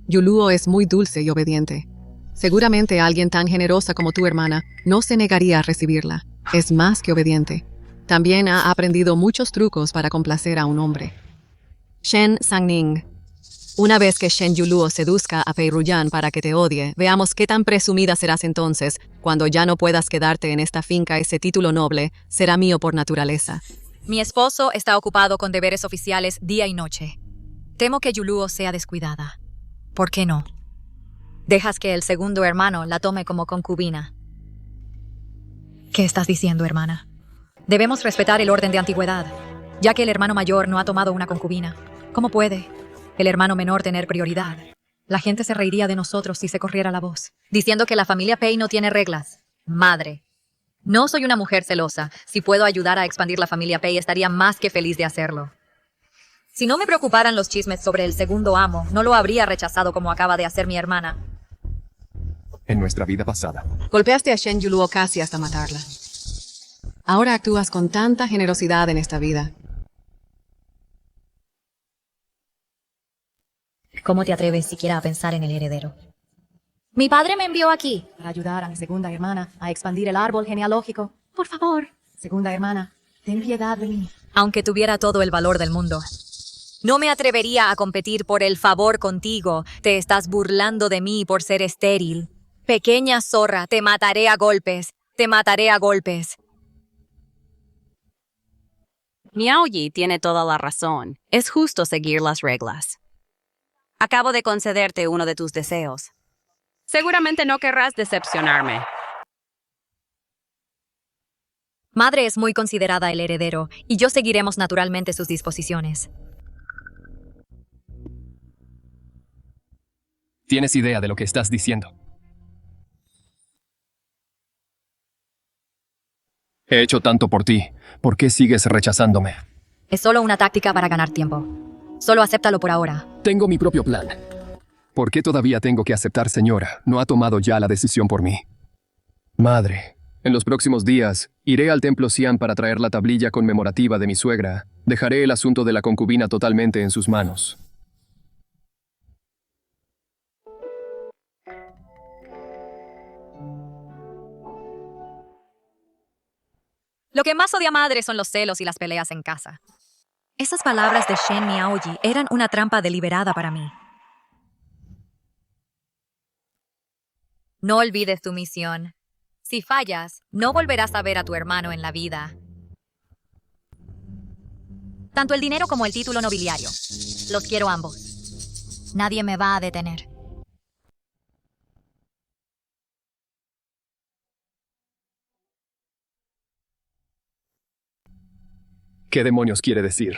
Yuluo es muy dulce y obediente. Seguramente alguien tan generosa como tu hermana no se negaría a recibirla. Es más que obediente. También ha aprendido muchos trucos para complacer a un hombre. Shen Sang-ning. Una vez que Shen Yuluo seduzca a Pei Ruyan para que te odie, veamos qué tan presumida serás entonces. Cuando ya no puedas quedarte en esta finca, ese título noble será mío por naturaleza. Mi esposo está ocupado con deberes oficiales día y noche. Temo que Yuluo sea descuidada. ¿Por qué no? Dejas que el segundo hermano la tome como concubina. ¿Qué estás diciendo, hermana? Debemos respetar el orden de antigüedad, ya que el hermano mayor no ha tomado una concubina. ¿Cómo puede el hermano menor tener prioridad? La gente se reiría de nosotros si se corriera la voz, diciendo que la familia Pei no tiene reglas. Madre, no soy una mujer celosa. Si puedo ayudar a expandir la familia Pei, estaría más que feliz de hacerlo. Si no me preocuparan los chismes sobre el segundo amo, no lo habría rechazado como acaba de hacer mi hermana. En nuestra vida pasada. Golpeaste a Shen Yuluo casi hasta matarla. Ahora actúas con tanta generosidad en esta vida. ¿Cómo te atreves siquiera a pensar en el heredero? Mi padre me envió aquí. Para ayudar a mi segunda hermana a expandir el árbol genealógico. Por favor, segunda hermana, ten piedad de mí. Aunque tuviera todo el valor del mundo, no me atrevería a competir por el favor contigo. Te estás burlando de mí por ser estéril. Pequeña zorra, te mataré a golpes. Te mataré a golpes. Miao Yi tiene toda la razón. Es justo seguir las reglas. Acabo de concederte uno de tus deseos. Seguramente no querrás decepcionarme. Madre es muy considerada el heredero, y yo seguiremos naturalmente sus disposiciones. ¿Tienes idea de lo que estás diciendo? He hecho tanto por ti. ¿Por qué sigues rechazándome? Es solo una táctica para ganar tiempo. Solo acéptalo por ahora. Tengo mi propio plan. ¿Por qué todavía tengo que aceptar, señora? No ha tomado ya la decisión por mí. Madre, en los próximos días, iré al templo Xian para traer la tablilla conmemorativa de mi suegra. Dejaré el asunto de la concubina totalmente en sus manos. Lo que más odia a madre son los celos y las peleas en casa. Esas palabras de Shen Miaoyi eran una trampa deliberada para mí. No olvides tu misión. Si fallas, no volverás a ver a tu hermano en la vida. Tanto el dinero como el título nobiliario. Los quiero ambos. Nadie me va a detener. ¿Qué demonios quiere decir?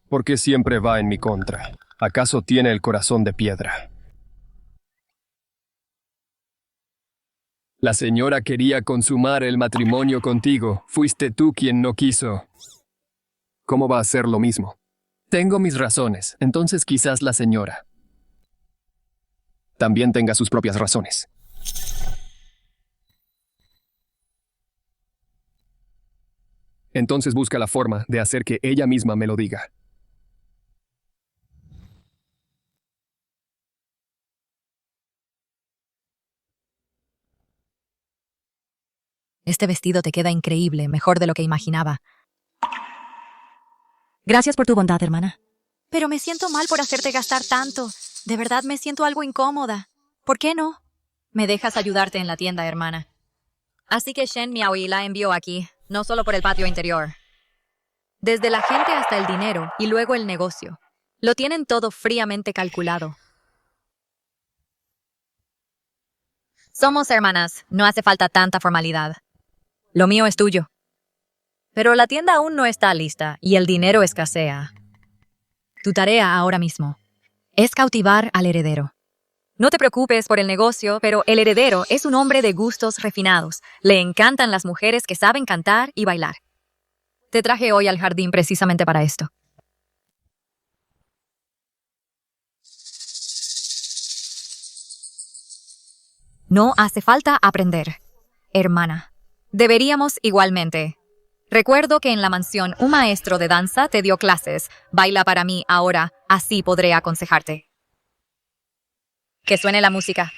¿Por qué siempre va en mi contra? ¿Acaso tiene el corazón de piedra? La señora quería consumar el matrimonio contigo. Fuiste tú quien no quiso. ¿Cómo va a ser lo mismo? Tengo mis razones, entonces quizás la señora también tenga sus propias razones. Entonces busca la forma de hacer que ella misma me lo diga. Este vestido te queda increíble, mejor de lo que imaginaba. Gracias por tu bondad, hermana. Pero me siento mal por hacerte gastar tanto. De verdad me siento algo incómoda. ¿Por qué no? Me dejas ayudarte en la tienda, hermana. Así que Shen Miaoyi la envió aquí, no solo por el patio interior. Desde la gente hasta el dinero y luego el negocio. Lo tienen todo fríamente calculado. Somos hermanas, no hace falta tanta formalidad. Lo mío es tuyo. Pero la tienda aún no está lista y el dinero escasea. Tu tarea ahora mismo es cautivar al heredero. No te preocupes por el negocio, pero el heredero es un hombre de gustos refinados. Le encantan las mujeres que saben cantar y bailar. Te traje hoy al jardín precisamente para esto. No hace falta aprender, hermana. Deberíamos igualmente. Recuerdo que en la mansión un maestro de danza te dio clases. Baila para mí ahora, así podré aconsejarte. Que suene la música.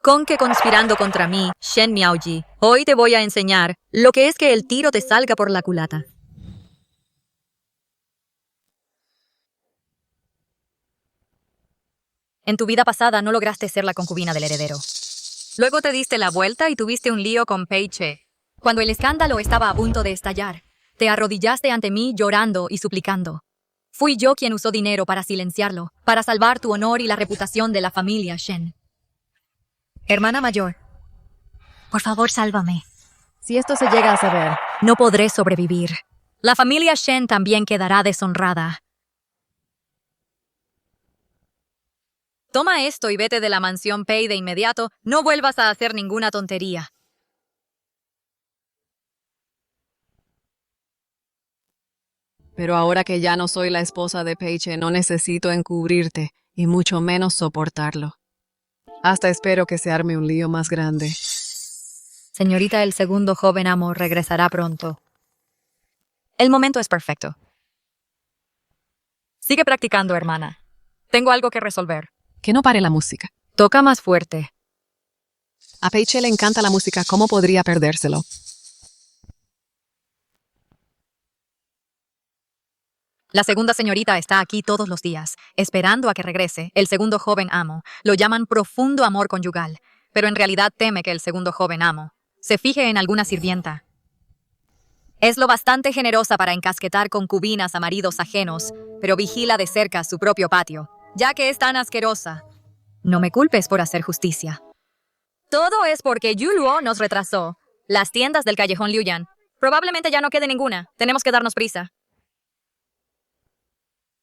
Con que conspirando contra mí, Shen Miaoji, hoy te voy a enseñar lo que es que el tiro te salga por la culata. En tu vida pasada no lograste ser la concubina del heredero. Luego te diste la vuelta y tuviste un lío con Pei Che. Cuando el escándalo estaba a punto de estallar, te arrodillaste ante mí llorando y suplicando. Fui yo quien usó dinero para silenciarlo, para salvar tu honor y la reputación de la familia Shen. Hermana mayor, por favor, sálvame. Si esto se llega a saber, No podré sobrevivir. La familia Shen también quedará deshonrada. Toma esto y vete de la mansión Pei de inmediato. No vuelvas a hacer ninguna tontería. Pero ahora que ya no soy la esposa de Peiche, no necesito encubrirte y mucho menos soportarlo. Hasta espero que se arme un lío más grande. Señorita, el segundo joven amo regresará pronto. El momento es perfecto. Sigue practicando, hermana. Tengo algo que resolver. Que no pare la música. Toca más fuerte. A Peiche le encanta la música, ¿cómo podría perdérselo? La segunda señorita está aquí todos los días, esperando a que regrese. El segundo joven amo. Lo llaman profundo amor conyugal, pero en realidad teme que el segundo joven amo se fije en alguna sirvienta. Es lo bastante generosa para encasquetar concubinas a maridos ajenos, pero vigila de cerca su propio patio, ya que es tan asquerosa. No me culpes por hacer justicia. Todo es porque Yuluo nos retrasó. Las tiendas del callejón Liuyan. Probablemente ya no quede ninguna. Tenemos que darnos prisa.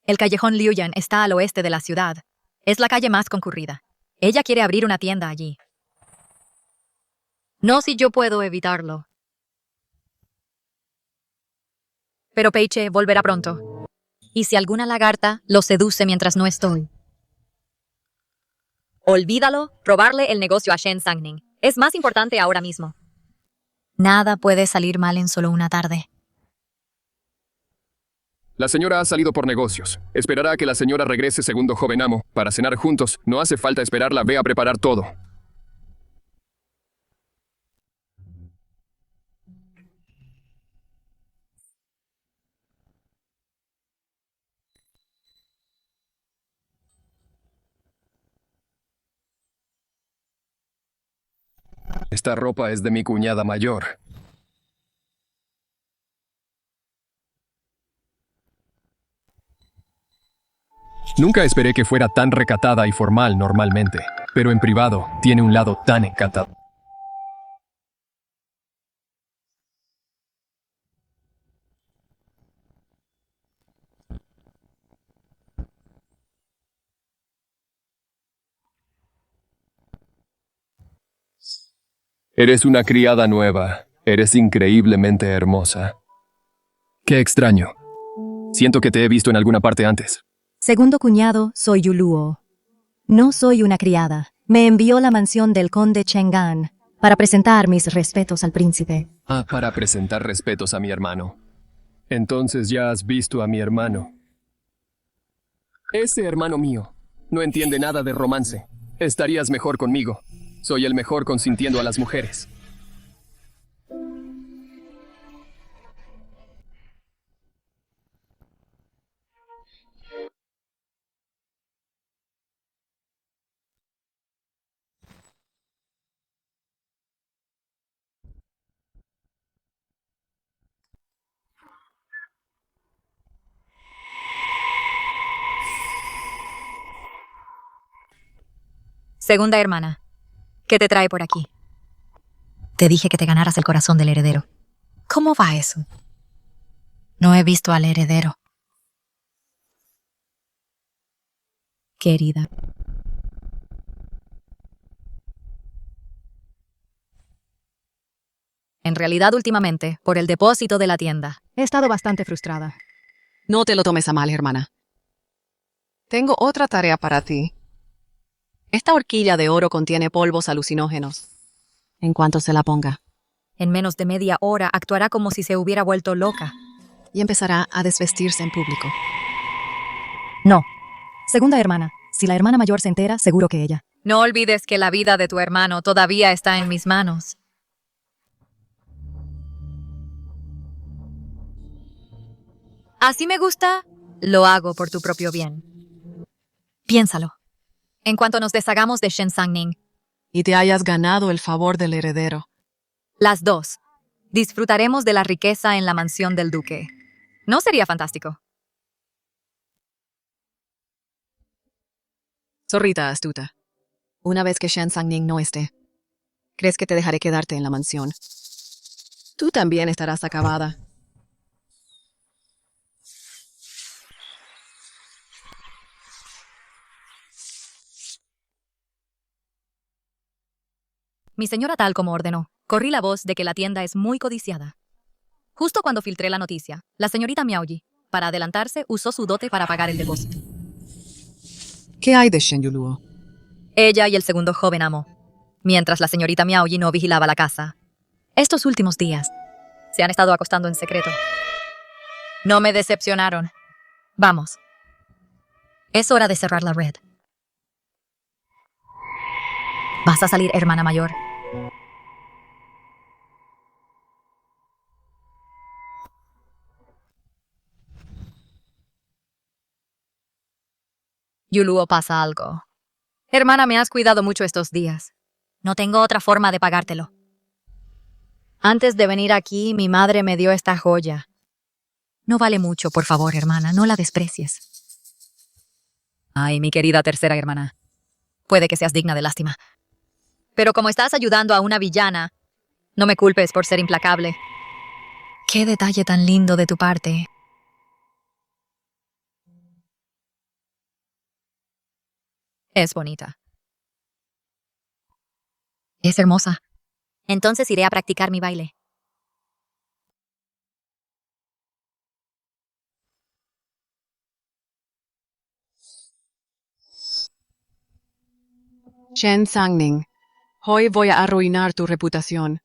El callejón Liuyan está al oeste de la ciudad. Es la calle más concurrida. Ella quiere abrir una tienda allí. No si yo puedo evitarlo. Pero Peiche volverá pronto. Y si alguna lagarta lo seduce mientras no estoy. Olvídalo, robarle el negocio a Shen Sangning. Es más importante ahora mismo. Nada puede salir mal en solo una tarde. La señora ha salido por negocios. Esperará a que la señora regrese, segundo joven amo, para cenar juntos. No hace falta esperarla, ve a preparar todo. Esta ropa es de mi cuñada mayor. Nunca esperé que fuera tan recatada y formal normalmente, pero en privado tiene un lado tan encantador. Eres una criada nueva. Eres increíblemente hermosa. Qué extraño. Siento que te he visto en alguna parte antes. segundo cuñado, soy Yuluo. No soy una criada. Me envió la mansión del conde Cheng'an para presentar mis respetos al príncipe. Ah, para presentar respetos a mi hermano. Entonces ya has visto a mi hermano. Ese hermano mío no entiende nada de romance. Estarías mejor conmigo. Soy el mejor consintiendo a las mujeres. Segunda hermana, ¿qué te trae por aquí? Te dije que te ganaras el corazón del heredero. ¿Cómo va eso? No he visto al heredero. Querida. En realidad, últimamente, por el depósito de la tienda. He estado bastante frustrada. No te lo tomes a mal, hermana. Tengo otra tarea para ti. Esta horquilla de oro contiene polvos alucinógenos. En cuanto se la ponga. En menos de media hora actuará como si se hubiera vuelto loca. Y empezará a desvestirse en público. No. Segunda hermana. Si la hermana mayor se entera, seguro que ella. No olvides que la vida de tu hermano todavía está en mis manos. Así me gusta, lo hago por tu propio bien. Piénsalo. En cuanto nos deshagamos de Shen Sang-ning, Y te hayas ganado el favor del heredero. las dos, disfrutaremos de la riqueza en la mansión del duque. ¿No sería fantástico? Zorrita astuta. Una vez que Shen Sang-ning no esté, ¿crees que te dejaré quedarte en la mansión? Tú también estarás acabada. Mi señora tal como ordenó. Corrí la voz de que la tienda es muy codiciada. Justo cuando filtré la noticia, la señorita Miaoyi, para adelantarse, usó su dote para pagar el depósito. ¿Qué hay de Shen Yuluo? Ella y el segundo joven amo, mientras la señorita Miaoyi no vigilaba la casa. Estos últimos días se han estado acostando en secreto. No me decepcionaron. Vamos. Es hora de cerrar la red. ¿Vas a salir, hermana mayor? Yuluo, pasa algo. Hermana, me has cuidado mucho estos días. No tengo otra forma de pagártelo. Antes de venir aquí, mi madre me dio esta joya. No vale mucho, por favor, hermana, no la desprecies. Ay, mi querida tercera hermana. Puede que seas digna de lástima. Pero como estás ayudando a una villana, no me culpes por ser implacable. Qué detalle tan lindo de tu parte. Es bonita. Es hermosa. Entonces iré a practicar mi baile. Shen Sang-ning, hoy voy a arruinar tu reputación.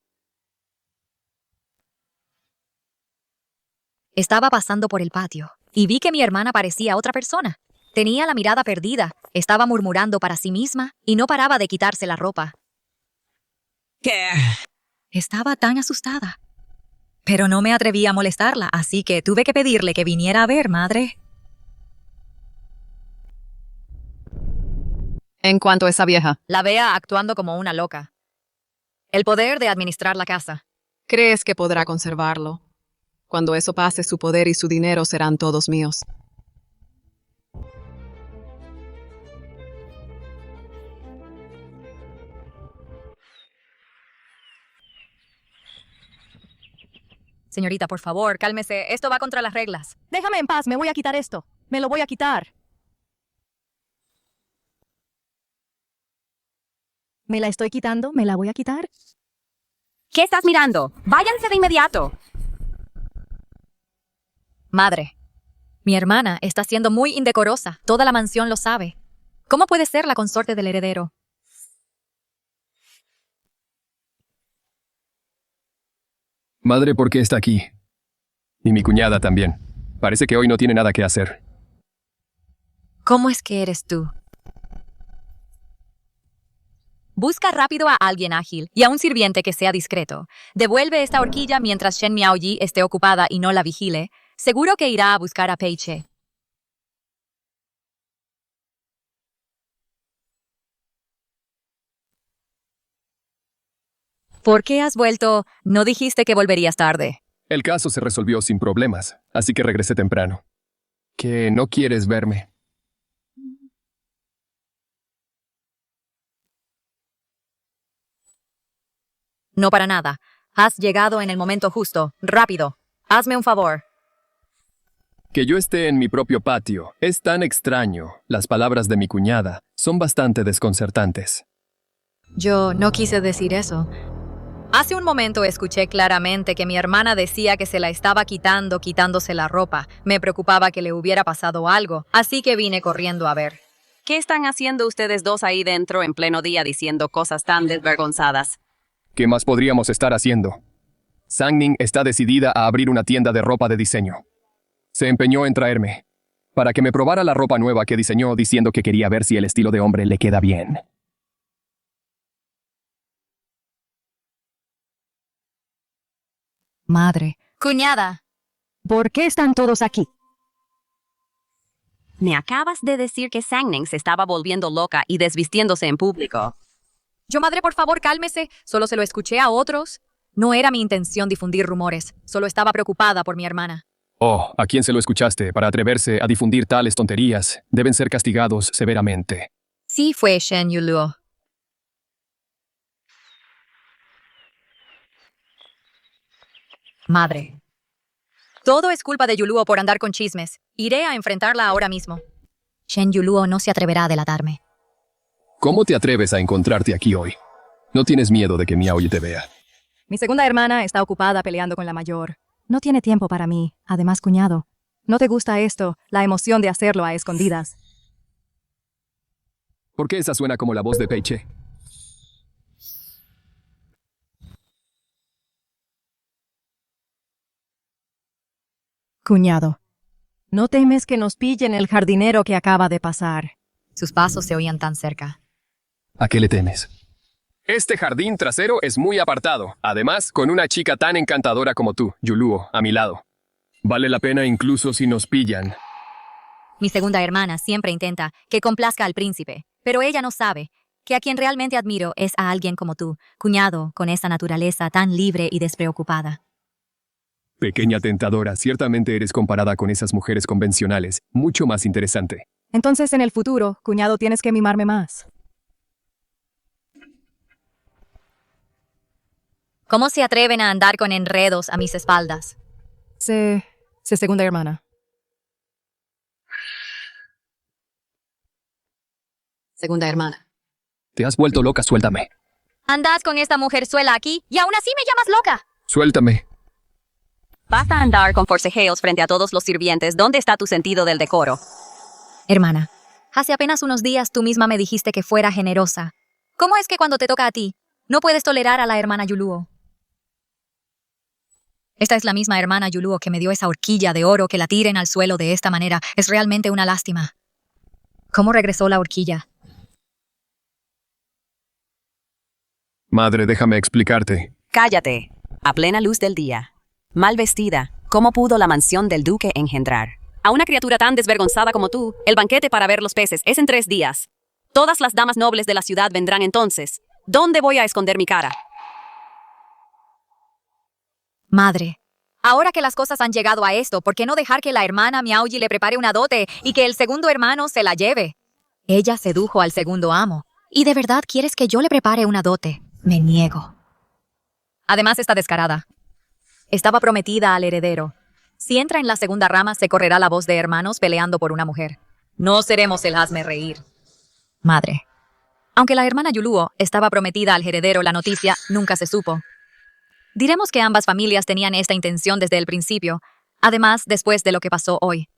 Estaba pasando por el patio y vi que mi hermana parecía otra persona. Tenía la mirada perdida, estaba murmurando para sí misma y no paraba de quitarse la ropa. ¿Qué? Estaba tan asustada. Pero no me atreví a molestarla, así que tuve que pedirle que viniera a ver, madre. En cuanto a esa vieja, La vea actuando como una loca. El poder de administrar la casa. ¿crees que podrá conservarlo? Cuando eso pase, su poder y su dinero serán todos míos. Señorita, por favor, cálmese. Esto va contra las reglas. Déjame en paz, me voy a quitar esto. Me lo voy a quitar. ¿Me la estoy quitando? ¿Me la voy a quitar? ¿Qué estás mirando? Váyanse de inmediato. Madre, mi hermana está siendo muy indecorosa. Toda la mansión lo sabe. ¿Cómo puede ser la consorte del heredero? Madre, ¿por qué está aquí? Y mi cuñada también. Parece que hoy no tiene nada que hacer. ¿Cómo es que eres tú? Busca rápido a alguien ágil y a un sirviente que sea discreto. Devuelve esta horquilla mientras Shen Miaoyi esté ocupada y no la vigile. Seguro que irá a buscar a Pei Che. ¿Por qué has vuelto? No dijiste que volverías tarde. El caso se resolvió sin problemas, así que regresé temprano. ¿Que no quieres verme? No para nada. Has llegado en el momento justo. Rápido. Hazme un favor. Que yo esté en mi propio patio es tan extraño. Las palabras de mi cuñada son bastante desconcertantes. Yo no quise decir eso. Hace un momento escuché claramente que mi hermana decía que se la estaba quitándose la ropa. Me preocupaba que le hubiera pasado algo, así que vine corriendo a ver. ¿Qué están haciendo ustedes dos ahí dentro en pleno día diciendo cosas tan desvergonzadas? ¿Qué más podríamos estar haciendo? Sang Ning está decidida a abrir una tienda de ropa de diseño. Se empeñó en traerme, para que me probara la ropa nueva que diseñó diciendo que quería ver si el estilo de hombre le queda bien. Madre, Cuñada, ¿por qué están todos aquí? Me acabas de decir que Sang Ning se estaba volviendo loca y desvistiéndose en público. madre, por favor, cálmese. Solo se lo escuché a otros. No era mi intención difundir rumores. Solo estaba preocupada por mi hermana. Oh, ¿a quién se lo escuchaste? Para atreverse a difundir tales tonterías, deben ser castigados severamente. Sí, fue Shen Yuluo. Madre. Todo es culpa de Yuluo por andar con chismes. Iré a enfrentarla ahora mismo. Shen Yuluo no se atreverá a delatarme. ¿Cómo te atreves a encontrarte aquí hoy? ¿No tienes miedo de que Miaoyi te vea? Mi segunda hermana está ocupada peleando con la mayor. No tiene tiempo para mí. Además, cuñado, ¿no te gusta esto? La emoción de hacerlo a escondidas. ¿Por qué esa suena como la voz de Peiche? Cuñado, ¿no temes que nos pillen el jardinero que acaba de pasar? Sus pasos se oían tan cerca. ¿A qué le temes? Este jardín trasero es muy apartado, además con una chica tan encantadora como tú, Yuluo, a mi lado. Vale la pena incluso si nos pillan. Mi segunda hermana siempre intenta que complazca al príncipe, pero ella no sabe que a quien realmente admiro es a alguien como tú, cuñado, con esa naturaleza tan libre y despreocupada. Pequeña tentadora, ciertamente eres comparada con esas mujeres convencionales, mucho más interesante. Entonces, en el futuro, cuñado, tienes que mimarme más. ¿Cómo se atreven a andar con enredos a mis espaldas? Se segunda hermana. Segunda hermana. Te has vuelto loca, suéltame. Andas con esta mujerzuela aquí y aún así me llamas loca. Suéltame. Basta andar con forcejeos frente a todos los sirvientes. ¿Dónde está tu sentido del decoro? Hermana, hace apenas unos días tú misma me dijiste que fuera generosa. ¿Cómo es que cuando te toca a ti, no puedes tolerar a la hermana Yuluo? Esta es la misma hermana Yuluo que me dio esa horquilla de oro. Que la tiren al suelo de esta manera es realmente una lástima. ¿Cómo regresó la horquilla? Madre, déjame explicarte. Cállate. A plena luz del día. Mal vestida. ¿Cómo pudo la mansión del duque engendrar a una criatura tan desvergonzada como tú? El banquete para ver los peces es en 3 días. Todas las damas nobles de la ciudad vendrán entonces. ¿Dónde voy a esconder mi cara? Madre, ahora que las cosas han llegado a esto, ¿por qué no dejar que la hermana Miaoyi le prepare una dote y que el segundo hermano se la lleve? Ella sedujo al segundo amo. ¿Y de verdad quieres que yo le prepare una dote? Me niego. Además está descarada. Estaba prometida al heredero. Si entra en la segunda rama, se correrá la voz de hermanos peleando por una mujer. No seremos el hazme reír. Madre. Aunque la hermana Yuluo estaba prometida al heredero, la noticia nunca se supo. Diremos que ambas familias tenían esta intención desde el principio, además después de lo que pasó hoy.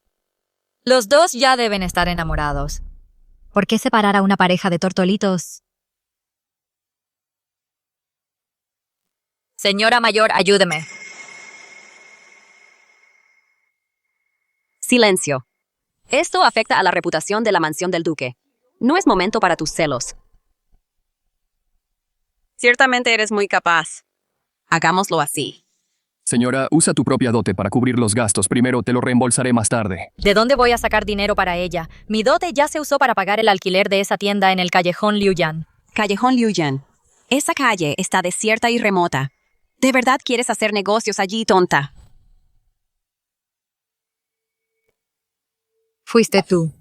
Los dos ya deben estar enamorados. ¿Por qué separar a una pareja de tortolitos? Señora mayor, ayúdeme. Silencio. Esto afecta a la reputación de la mansión del duque. No es momento para tus celos. Ciertamente eres muy capaz. Hagámoslo así. Señora, usa tu propia dote para cubrir los gastos. Primero te lo reembolsaré más tarde. ¿De dónde voy a sacar dinero para ella? Mi dote ya se usó para pagar el alquiler de esa tienda en el callejón Liuyan. Callejón Liuyan. Esa calle está desierta y remota. ¿De verdad quieres hacer negocios allí, tonta? Fuiste tú.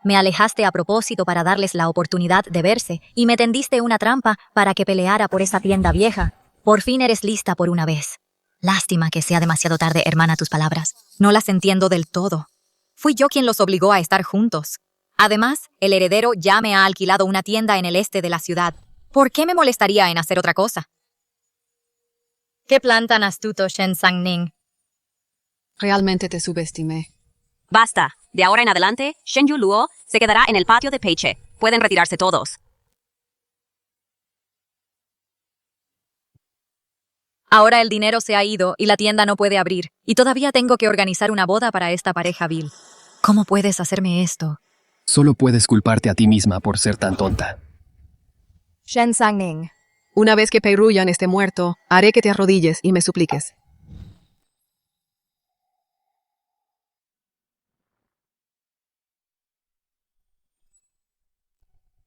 Me alejaste a propósito para darles la oportunidad de verse y me tendiste una trampa para que peleara por esa tienda vieja. Por fin eres lista por una vez. Lástima que sea demasiado tarde, hermana, tus palabras. No las entiendo del todo. Fui yo quien los obligó a estar juntos. Además, el heredero ya me ha alquilado una tienda en el este de la ciudad. ¿Por qué me molestaría en hacer otra cosa? ¿Qué plan tan astuto, Shen Sang-ning? Realmente te subestimé. Basta. De ahora en adelante, Shen Yu Luo se quedará en el patio de Peiche. Pueden retirarse todos. Ahora el dinero se ha ido y la tienda no puede abrir, y todavía tengo que organizar una boda para esta pareja vil. ¿Cómo puedes hacerme esto? Solo puedes culparte a ti misma por ser tan tonta. Shen Sang-ning. Una vez que Pei Ruyan esté muerto, haré que te arrodilles y me supliques.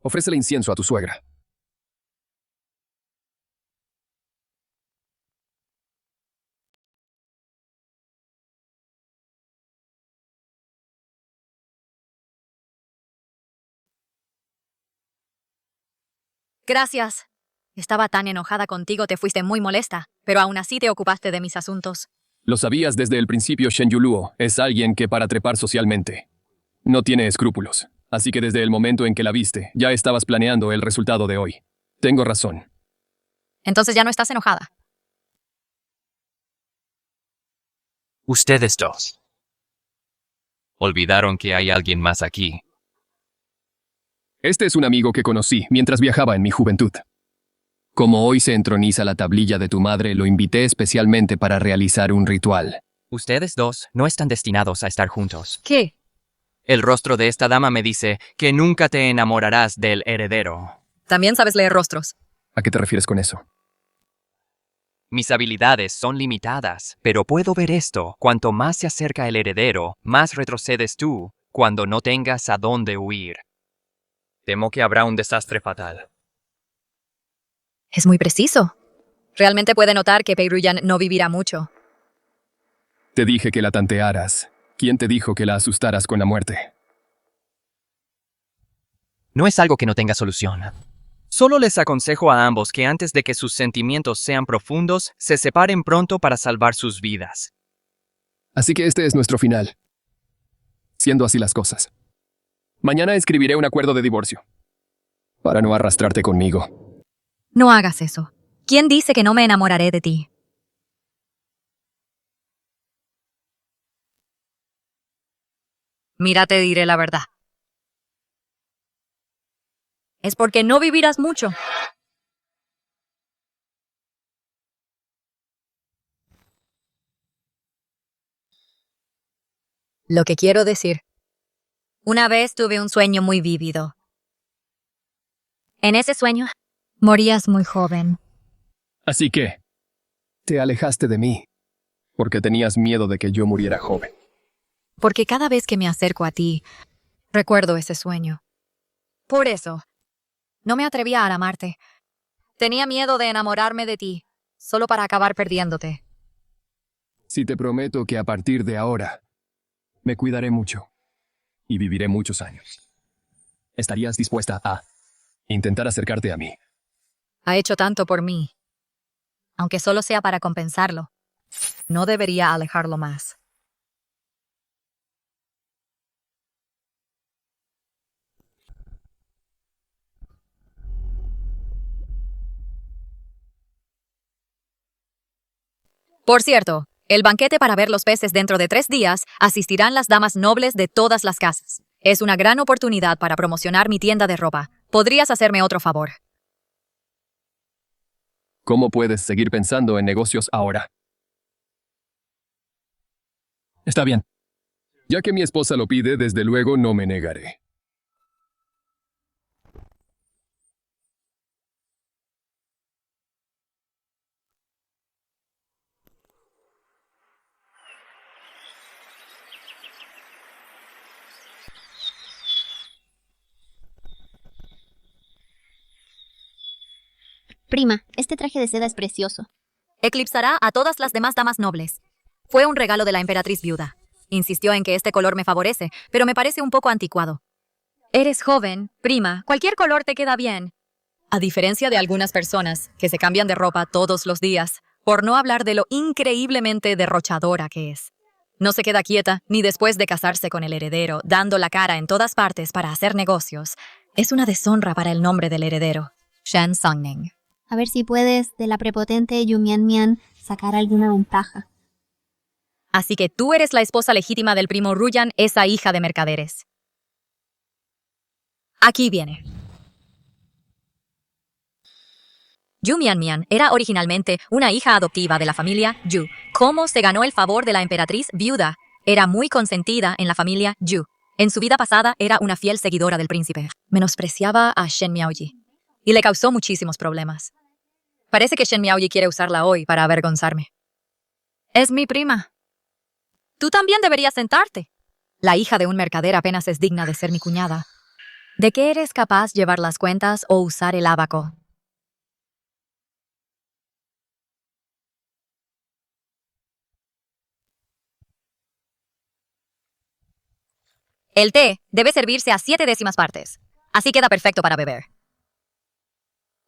Ofrécele incienso a tu suegra. Gracias. Estaba tan enojada contigo, te fuiste muy molesta, pero aún así te ocupaste de mis asuntos. Lo sabías desde el principio, Shen Yu Luo. Es alguien que para trepar socialmente no tiene escrúpulos. Así que desde el momento en que la viste, ya estabas planeando el resultado de hoy. Tengo razón. Entonces ya no estás enojada. Ustedes dos. Olvidaron que hay alguien más aquí. Este es un amigo que conocí mientras viajaba en mi juventud. Como hoy se entroniza la tablilla de tu madre, lo invité especialmente para realizar un ritual. Ustedes dos no están destinados a estar juntos. ¿Qué? El rostro de esta dama me dice que nunca te enamorarás del heredero. También sabes leer rostros. ¿A qué te refieres con eso? Mis habilidades son limitadas, pero puedo ver esto. Cuanto más se acerca el heredero, más retrocedes tú cuando no tengas a dónde huir. Temo que habrá un desastre fatal. Es muy preciso. Realmente puede notar que Pei Ruyan no vivirá mucho. Te dije que la tantearas. ¿Quién te dijo que la asustaras con la muerte? No es algo que no tenga solución. Solo les aconsejo a ambos que antes de que sus sentimientos sean profundos, se separen pronto para salvar sus vidas. Así que este es nuestro final. Siendo así las cosas. Mañana escribiré un acuerdo de divorcio. Para no arrastrarte conmigo. No hagas eso. ¿Quién dice que no me enamoraré de ti? Mira, te diré la verdad. Es porque no vivirás mucho. Lo que quiero decir. Una vez tuve un sueño muy vívido. En ese sueño, morías muy joven. Así que, te alejaste de mí, porque tenías miedo de que yo muriera joven. Porque cada vez que me acerco a ti, recuerdo ese sueño. Por eso, no me atrevía a amarte. Tenía miedo de enamorarme de ti, solo para acabar perdiéndote. Si te prometo que a partir de ahora, me cuidaré mucho y viviré muchos años. ¿Estarías dispuesta a intentar acercarte a mí? Ha hecho tanto por mí. Aunque solo sea para compensarlo, no debería alejarlo más. Por cierto, el banquete para ver los peces dentro de 3 días asistirán las damas nobles de todas las casas. Es una gran oportunidad para promocionar mi tienda de ropa. ¿Podrías hacerme otro favor? ¿Cómo puedes seguir pensando en negocios ahora? Está bien. Ya que mi esposa lo pide, desde luego no me negaré. Prima, este traje de seda es precioso. Eclipsará a todas las demás damas nobles. Fue un regalo de la emperatriz viuda. Insistió en que este color me favorece, pero me parece un poco anticuado. Eres joven, prima, cualquier color te queda bien. A diferencia de algunas personas que se cambian de ropa todos los días, por no hablar de lo increíblemente derrochadora que es. No se queda quieta ni después de casarse con el heredero, dando la cara en todas partes para hacer negocios. Es una deshonra para el nombre del heredero. Shen Sang-ning. A ver si puedes, de la prepotente Yu Mian Mian, sacar alguna ventaja. Así que tú eres la esposa legítima del primo Ruyan, esa hija de mercaderes. Aquí viene. Yu Mianmian era originalmente una hija adoptiva de la familia Yu. ¿Cómo se ganó el favor de la emperatriz viuda? Era muy consentida en la familia Yu. En su vida pasada era una fiel seguidora del príncipe. Menospreciaba a Shen Miaoyi y le causó muchísimos problemas. Parece que Shen Miaoyi quiere usarla hoy para avergonzarme. Es mi prima. Tú también deberías sentarte. La hija de un mercader apenas es digna de ser mi cuñada. ¿De qué eres capaz llevar las cuentas o usar el ábaco? El té debe servirse a 7 décimas partes. Así queda perfecto para beber.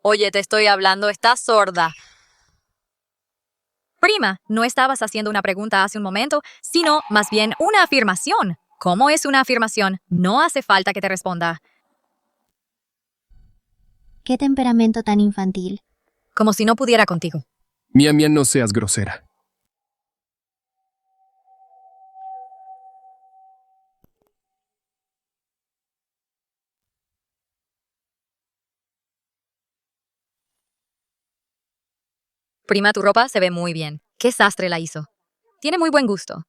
Oye, te estoy hablando, estás sorda. Prima, no estabas haciendo una pregunta hace un momento, sino más bien una afirmación. ¿Cómo es una afirmación? No hace falta que te responda. ¿Qué temperamento tan infantil? Como si no pudiera contigo. Mian Mian, no seas grosera. Prima, tu ropa se ve muy bien. ¿Qué sastre la hizo? Tiene muy buen gusto.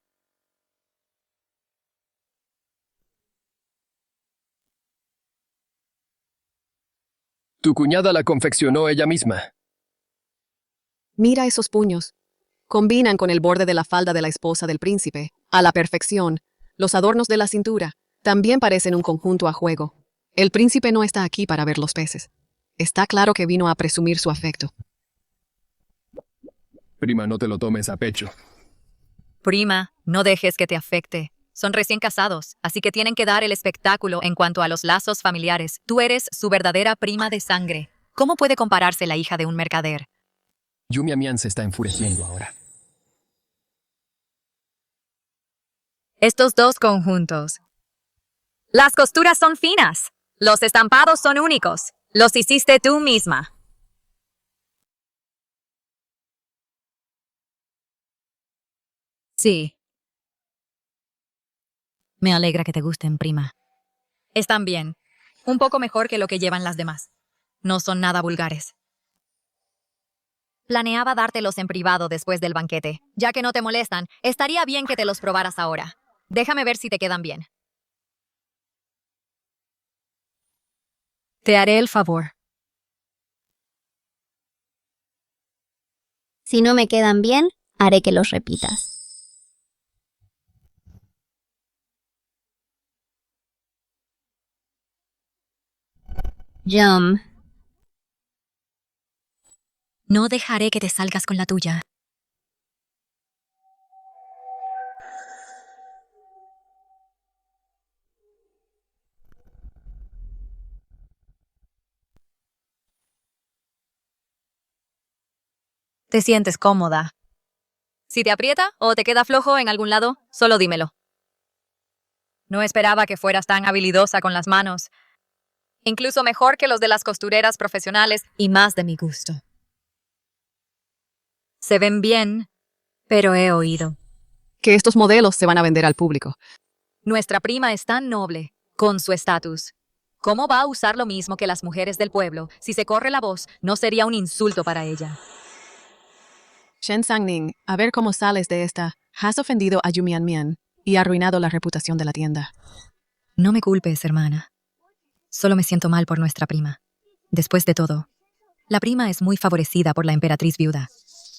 Tu cuñada la confeccionó ella misma. Mira esos puños. Combinan con el borde de la falda de la esposa del príncipe, a la perfección. Los adornos de la cintura también parecen un conjunto a juego. El príncipe no está aquí para ver los peces. Está claro que vino a presumir su afecto. Prima, no te lo tomes a pecho. Prima, no dejes que te afecte. Son recién casados, así que tienen que dar el espectáculo en cuanto a los lazos familiares. Tú eres su verdadera prima de sangre. ¿Cómo puede compararse la hija de un mercader? Yu Mian se está enfureciendo ahora. Estos dos conjuntos. Las costuras son finas. Los estampados son únicos. Los hiciste tú misma. Sí. Me alegra que te gusten, prima. Están bien. Un poco mejor que lo que llevan las demás. No son nada vulgares. Planeaba dártelos en privado después del banquete. Ya que no te molestan, estaría bien que te los probaras ahora. Déjame ver si te quedan bien. Te haré el favor. Si no me quedan bien, haré que los repitas. Yum. No dejaré que te salgas con la tuya. Te sientes cómoda. Si te aprieta o te queda flojo en algún lado, solo dímelo. No esperaba que fueras tan habilidosa con las manos. Incluso mejor que los de las costureras profesionales y más de mi gusto. Se ven bien, pero he oído. Que estos modelos se van a vender al público. Nuestra prima es tan noble, con su estatus. ¿Cómo va a usar lo mismo que las mujeres del pueblo? Si se corre la voz, no sería un insulto para ella. Shen Sangning, a ver cómo sales de esta. Has ofendido a Yu Mian y arruinado la reputación de la tienda. No me culpes, hermana. Solo me siento mal por nuestra prima. Después de todo, la prima es muy favorecida por la emperatriz viuda.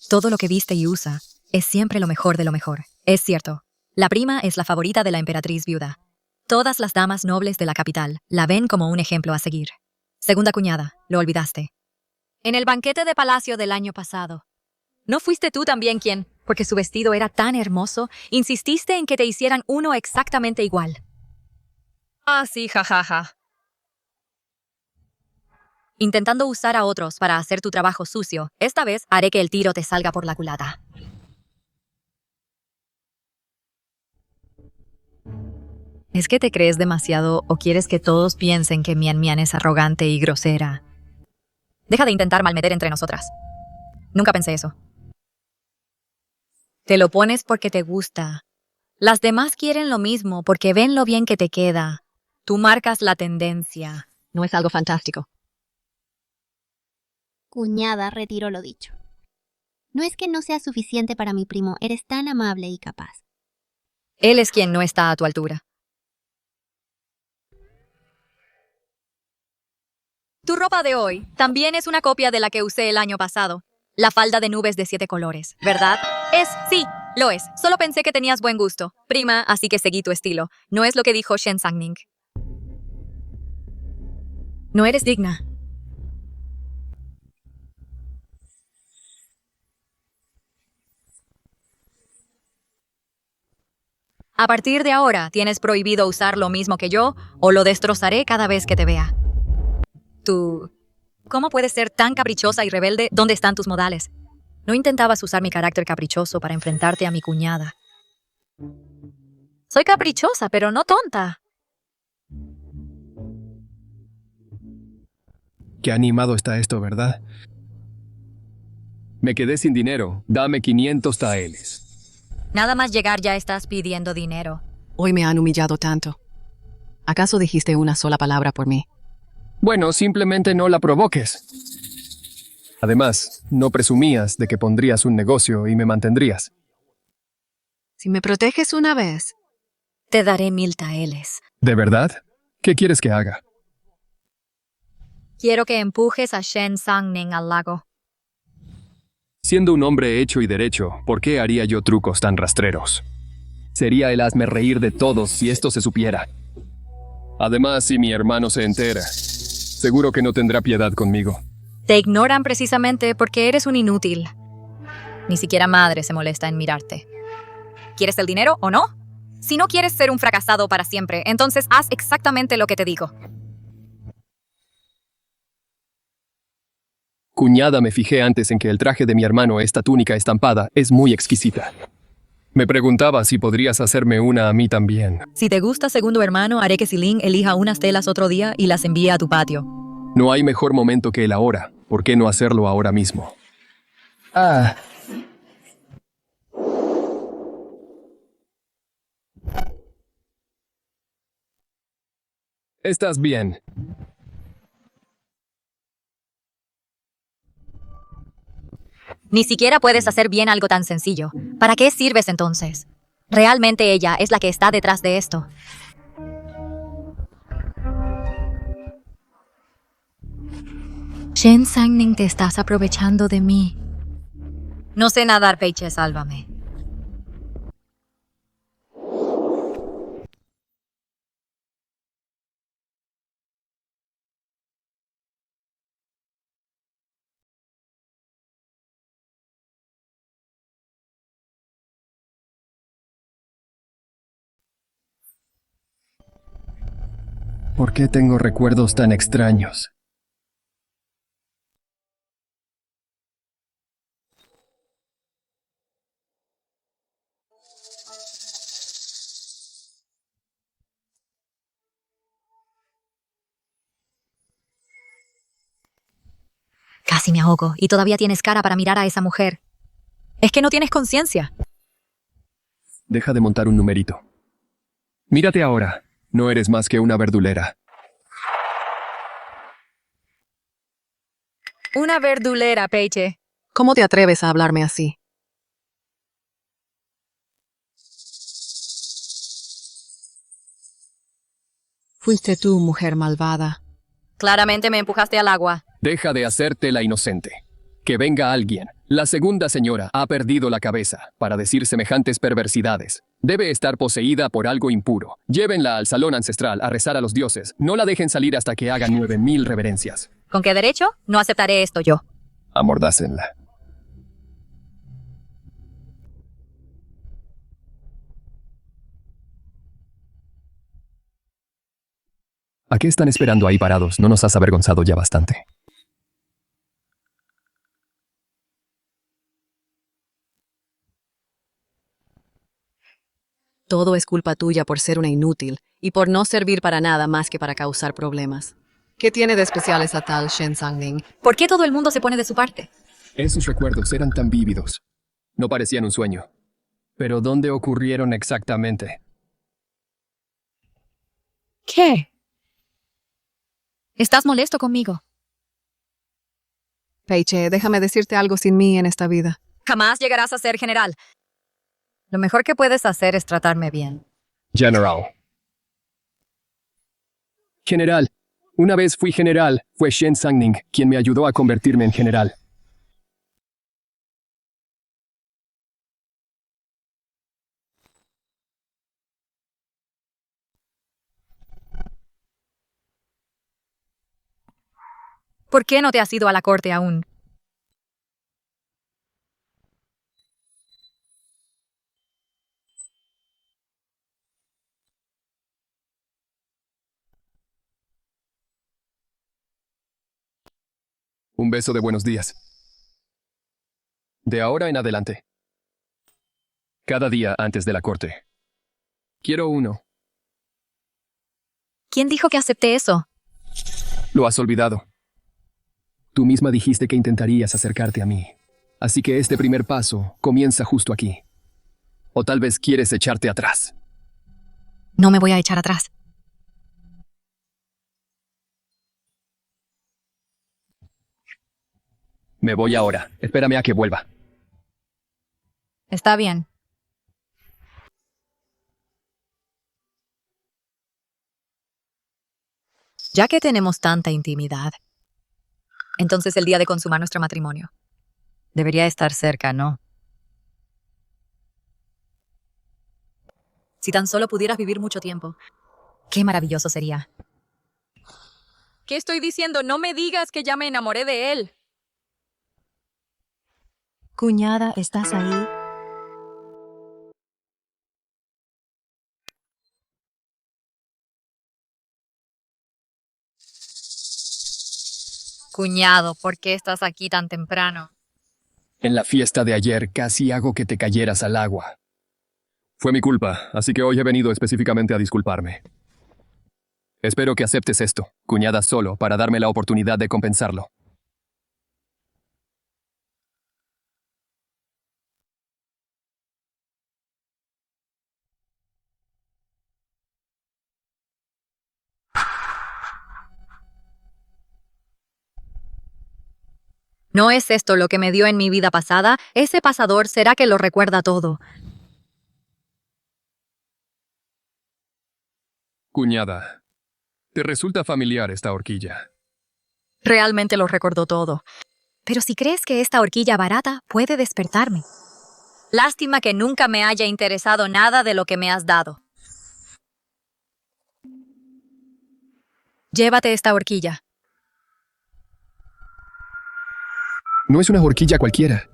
Todo lo que viste y usa es siempre lo mejor de lo mejor. Es cierto, la prima es la favorita de la emperatriz viuda. Todas las damas nobles de la capital la ven como un ejemplo a seguir. Segunda cuñada, lo olvidaste. En el banquete de palacio del año pasado, ¿no fuiste tú también quien, porque su vestido era tan hermoso, insististe en que te hicieran uno exactamente igual? Ah, sí, jajaja. Intentando usar a otros para hacer tu trabajo sucio, esta vez haré que el tiro te salga por la culata. ¿Es que te crees demasiado o quieres que todos piensen que Mian Mian es arrogante y grosera? Deja de intentar malmeter entre nosotras. Nunca pensé eso. Te lo pones porque te gusta. Las demás quieren lo mismo porque ven lo bien que te queda. Tú marcas la tendencia. No es algo fantástico. Cuñada, retiro lo dicho. No es que no sea suficiente para mi primo, eres tan amable y capaz. Él es quien no está a tu altura. Tu ropa de hoy también es una copia de la que usé el año pasado. La falda de nubes de 7 colores, ¿verdad? Sí, lo es. Solo pensé que tenías buen gusto, prima, así que seguí tu estilo. No es lo que dijo Shen Sang-ning. No eres digna. A partir de ahora, tienes prohibido usar lo mismo que yo o lo destrozaré cada vez que te vea. Tú... ¿Cómo puedes ser tan caprichosa y rebelde? ¿Dónde están tus modales? No intentabas usar mi carácter caprichoso para enfrentarte a mi cuñada. Soy caprichosa, pero no tonta. Qué animado está esto, ¿verdad? Me quedé sin dinero. Dame 500 taeles. Nada más llegar ya estás pidiendo dinero. Hoy me han humillado tanto. ¿Acaso dijiste una sola palabra por mí? Bueno, simplemente no la provoques. Además, no presumías de que pondrías un negocio y me mantendrías. Si me proteges una vez... Te daré 1000 taeles. ¿De verdad? ¿Qué quieres que haga? Quiero que empujes a Shen Sang-ning al lago. Siendo un hombre hecho y derecho, ¿por qué haría yo trucos tan rastreros? Sería el hazme reír de todos si esto se supiera. Además, si mi hermano se entera, seguro que no tendrá piedad conmigo. Te ignoran precisamente porque eres un inútil. Ni siquiera madre se molesta en mirarte. ¿Quieres el dinero o no? Si no quieres ser un fracasado para siempre, entonces haz exactamente lo que te digo. Cuñada, me fijé antes en que el traje de mi hermano, esta túnica estampada, es muy exquisita. Me preguntaba si podrías hacerme una a mí también. Si te gusta, segundo hermano, haré que Siling elija unas telas otro día y las envíe a tu patio. No hay mejor momento que el ahora. ¿Por qué no hacerlo ahora mismo? Estás bien. Ni siquiera puedes hacer bien algo tan sencillo. ¿Para qué sirves entonces? Realmente ella es la que está detrás de esto. Shen Sang-ning, te estás aprovechando de mí. No sé nadar, Peiche, sálvame. ¿Por qué tengo recuerdos tan extraños? Casi me ahogo y todavía tienes cara para mirar a esa mujer. Es que no tienes conciencia. Deja de montar un numerito. Mírate ahora. No eres más que una verdulera. Una verdulera, Peiche. ¿Cómo te atreves a hablarme así? Fuiste tú, mujer malvada. Claramente me empujaste al agua. Deja de hacerte la inocente. Que venga alguien. La segunda señora ha perdido la cabeza para decir semejantes perversidades. Debe estar poseída por algo impuro. Llévenla al salón ancestral a rezar a los dioses. No la dejen salir hasta que haga 9000 reverencias. ¿Con qué derecho? No aceptaré esto yo. Amordácenla. ¿A qué están esperando ahí parados? ¿No nos has avergonzado ya bastante? Todo es culpa tuya por ser una inútil y por no servir para nada más que para causar problemas. ¿Qué tiene de especial esa tal Shen Sang-ning? ¿Por qué todo el mundo se pone de su parte? Esos recuerdos eran tan vívidos. No parecían un sueño. Pero ¿dónde ocurrieron exactamente? ¿Qué? ¿Estás molesto conmigo? Peiche, déjame decirte algo sin mí en esta vida. Jamás llegarás a ser general. Lo mejor que puedes hacer es tratarme bien. General. General. Una vez fui general, fue Shen Sangning quien me ayudó a convertirme en general. ¿Por qué no te has ido a la corte aún? Un beso de buenos días. De ahora en adelante. Cada día antes de la corte. Quiero uno. ¿Quién dijo que acepté eso? Lo has olvidado. Tú misma dijiste que intentarías acercarte a mí. Así que este primer paso comienza justo aquí. O tal vez quieres echarte atrás. No me voy a echar atrás. Me voy ahora. Espérame a que vuelva. Está bien. Ya que tenemos tanta intimidad, entonces el día de consumar nuestro matrimonio debería estar cerca, ¿no? Si tan solo pudieras vivir mucho tiempo, qué maravilloso sería. ¿Qué estoy diciendo? No me digas que ya me enamoré de él. Cuñada, ¿estás ahí? Cuñado, ¿por qué estás aquí tan temprano? En la fiesta de ayer casi hago que te cayeras al agua. Fue mi culpa, así que hoy he venido específicamente a disculparme. Espero que aceptes esto, cuñada, solo para darme la oportunidad de compensarlo. ¿No es esto lo que me dio en mi vida pasada? Ese pasador será que lo recuerda todo. Cuñada, ¿te resulta familiar esta horquilla? Realmente lo recordó todo. Pero si crees que esta horquilla barata puede despertarme. Lástima que nunca me haya interesado nada de lo que me has dado. Llévate esta horquilla. No es una horquilla cualquiera.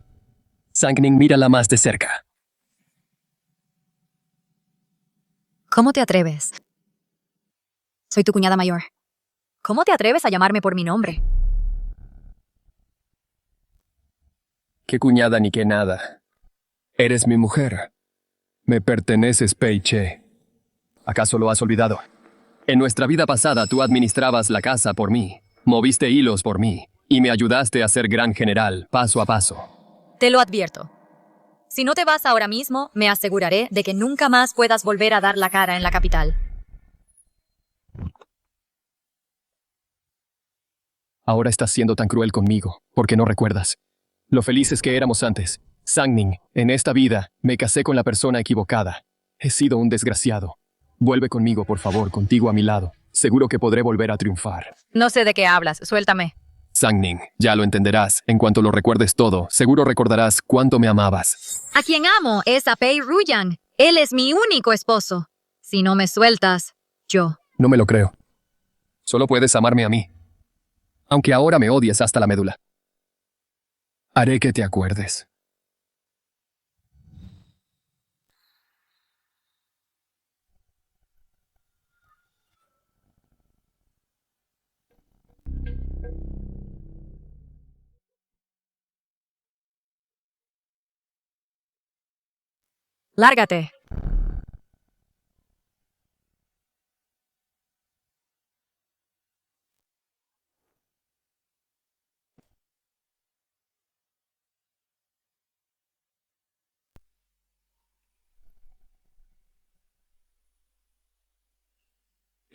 Sangning, mírala más de cerca. ¿Cómo te atreves? Soy tu cuñada mayor. ¿Cómo te atreves a llamarme por mi nombre? Qué cuñada ni qué nada. Eres mi mujer. Me perteneces, Peiche. ¿Acaso lo has olvidado? En nuestra vida pasada tú administrabas la casa por mí, moviste hilos por mí, y me ayudaste a ser gran general, paso a paso. Te lo advierto. Si no te vas ahora mismo, me aseguraré de que nunca más puedas volver a dar la cara en la capital. Ahora estás siendo tan cruel conmigo, porque no recuerdas. Lo felices que éramos antes. Sangning, en esta vida, me casé con la persona equivocada. He sido un desgraciado. Vuelve conmigo, por favor, contigo a mi lado. Seguro que podré volver a triunfar. No sé de qué hablas, suéltame. Sangning, ya lo entenderás. En cuanto lo recuerdes todo, seguro recordarás cuánto me amabas. A quien amo es a Pei Ruyan. Él es mi único esposo. Si no me sueltas, yo. No me lo creo. Solo puedes amarme a mí. Aunque ahora me odies hasta la médula. Haré que te acuerdes. Lárgate.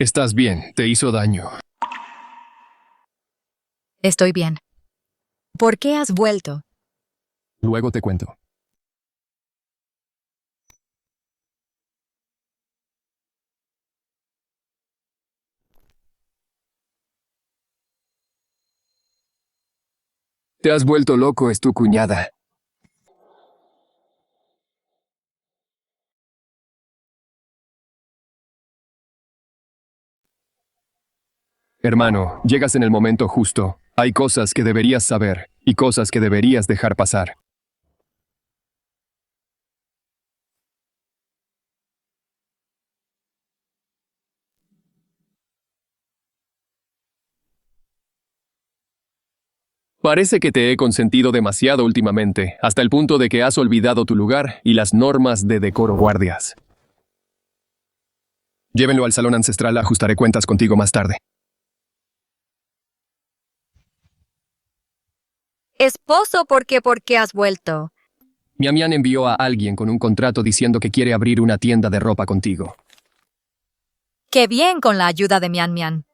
Estás bien, te hizo daño. Estoy bien. ¿Por qué has vuelto? Luego te cuento. Te has vuelto loco, es tu cuñada. Hermano, llegas en el momento justo. Hay cosas que deberías saber y cosas que deberías dejar pasar. Parece que te he consentido demasiado últimamente, hasta el punto de que has olvidado tu lugar y las normas de decoro guardias. Llévenlo al salón ancestral, ajustaré cuentas contigo más tarde. Esposo, ¿por qué has vuelto? Mian envió a alguien con un contrato diciendo que quiere abrir una tienda de ropa contigo. ¡Qué bien con la ayuda de Mian Mian!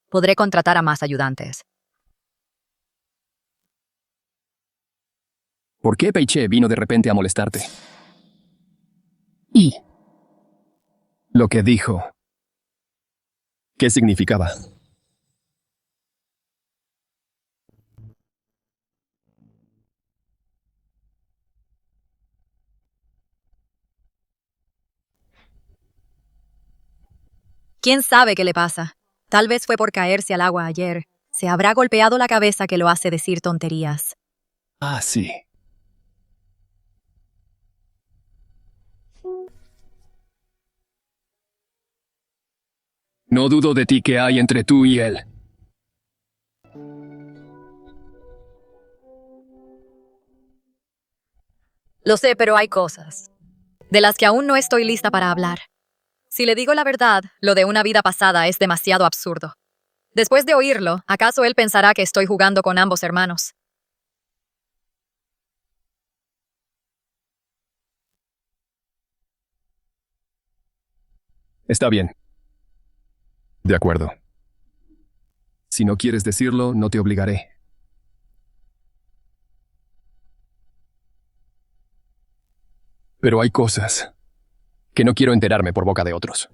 Podré contratar a más ayudantes. ¿Por qué Peiche vino de repente a molestarte? Y lo que dijo. ¿Qué significaba? ¿Quién sabe qué le pasa? Tal vez fue por caerse al agua ayer. Se habrá golpeado la cabeza que lo hace decir tonterías. Ah, sí. No dudo de ti que hay entre tú y él. Lo sé, pero hay cosas de las que aún no estoy lista para hablar. Si le digo la verdad, lo de una vida pasada es demasiado absurdo. Después de oírlo, ¿acaso él pensará que estoy jugando con ambos hermanos? Está bien. De acuerdo. Si no quieres decirlo, no te obligaré. Pero hay cosas que no quiero enterarme por boca de otros.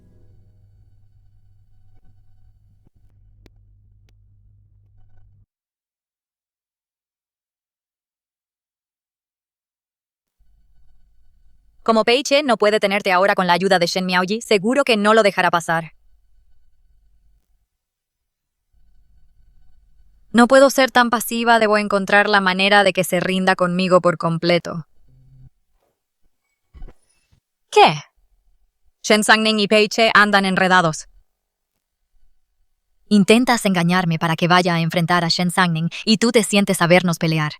Como Peiche no puede tenerte ahora con la ayuda de Shen Miaoyi, seguro que no lo dejará pasar. No puedo ser tan pasiva, debo encontrar la manera de que se rinda conmigo por completo. ¿Qué? Shen Sangning y Peiche andan enredados. Intentas engañarme para que vaya a enfrentar a Shen Sangning y tú te sientes a vernos pelear.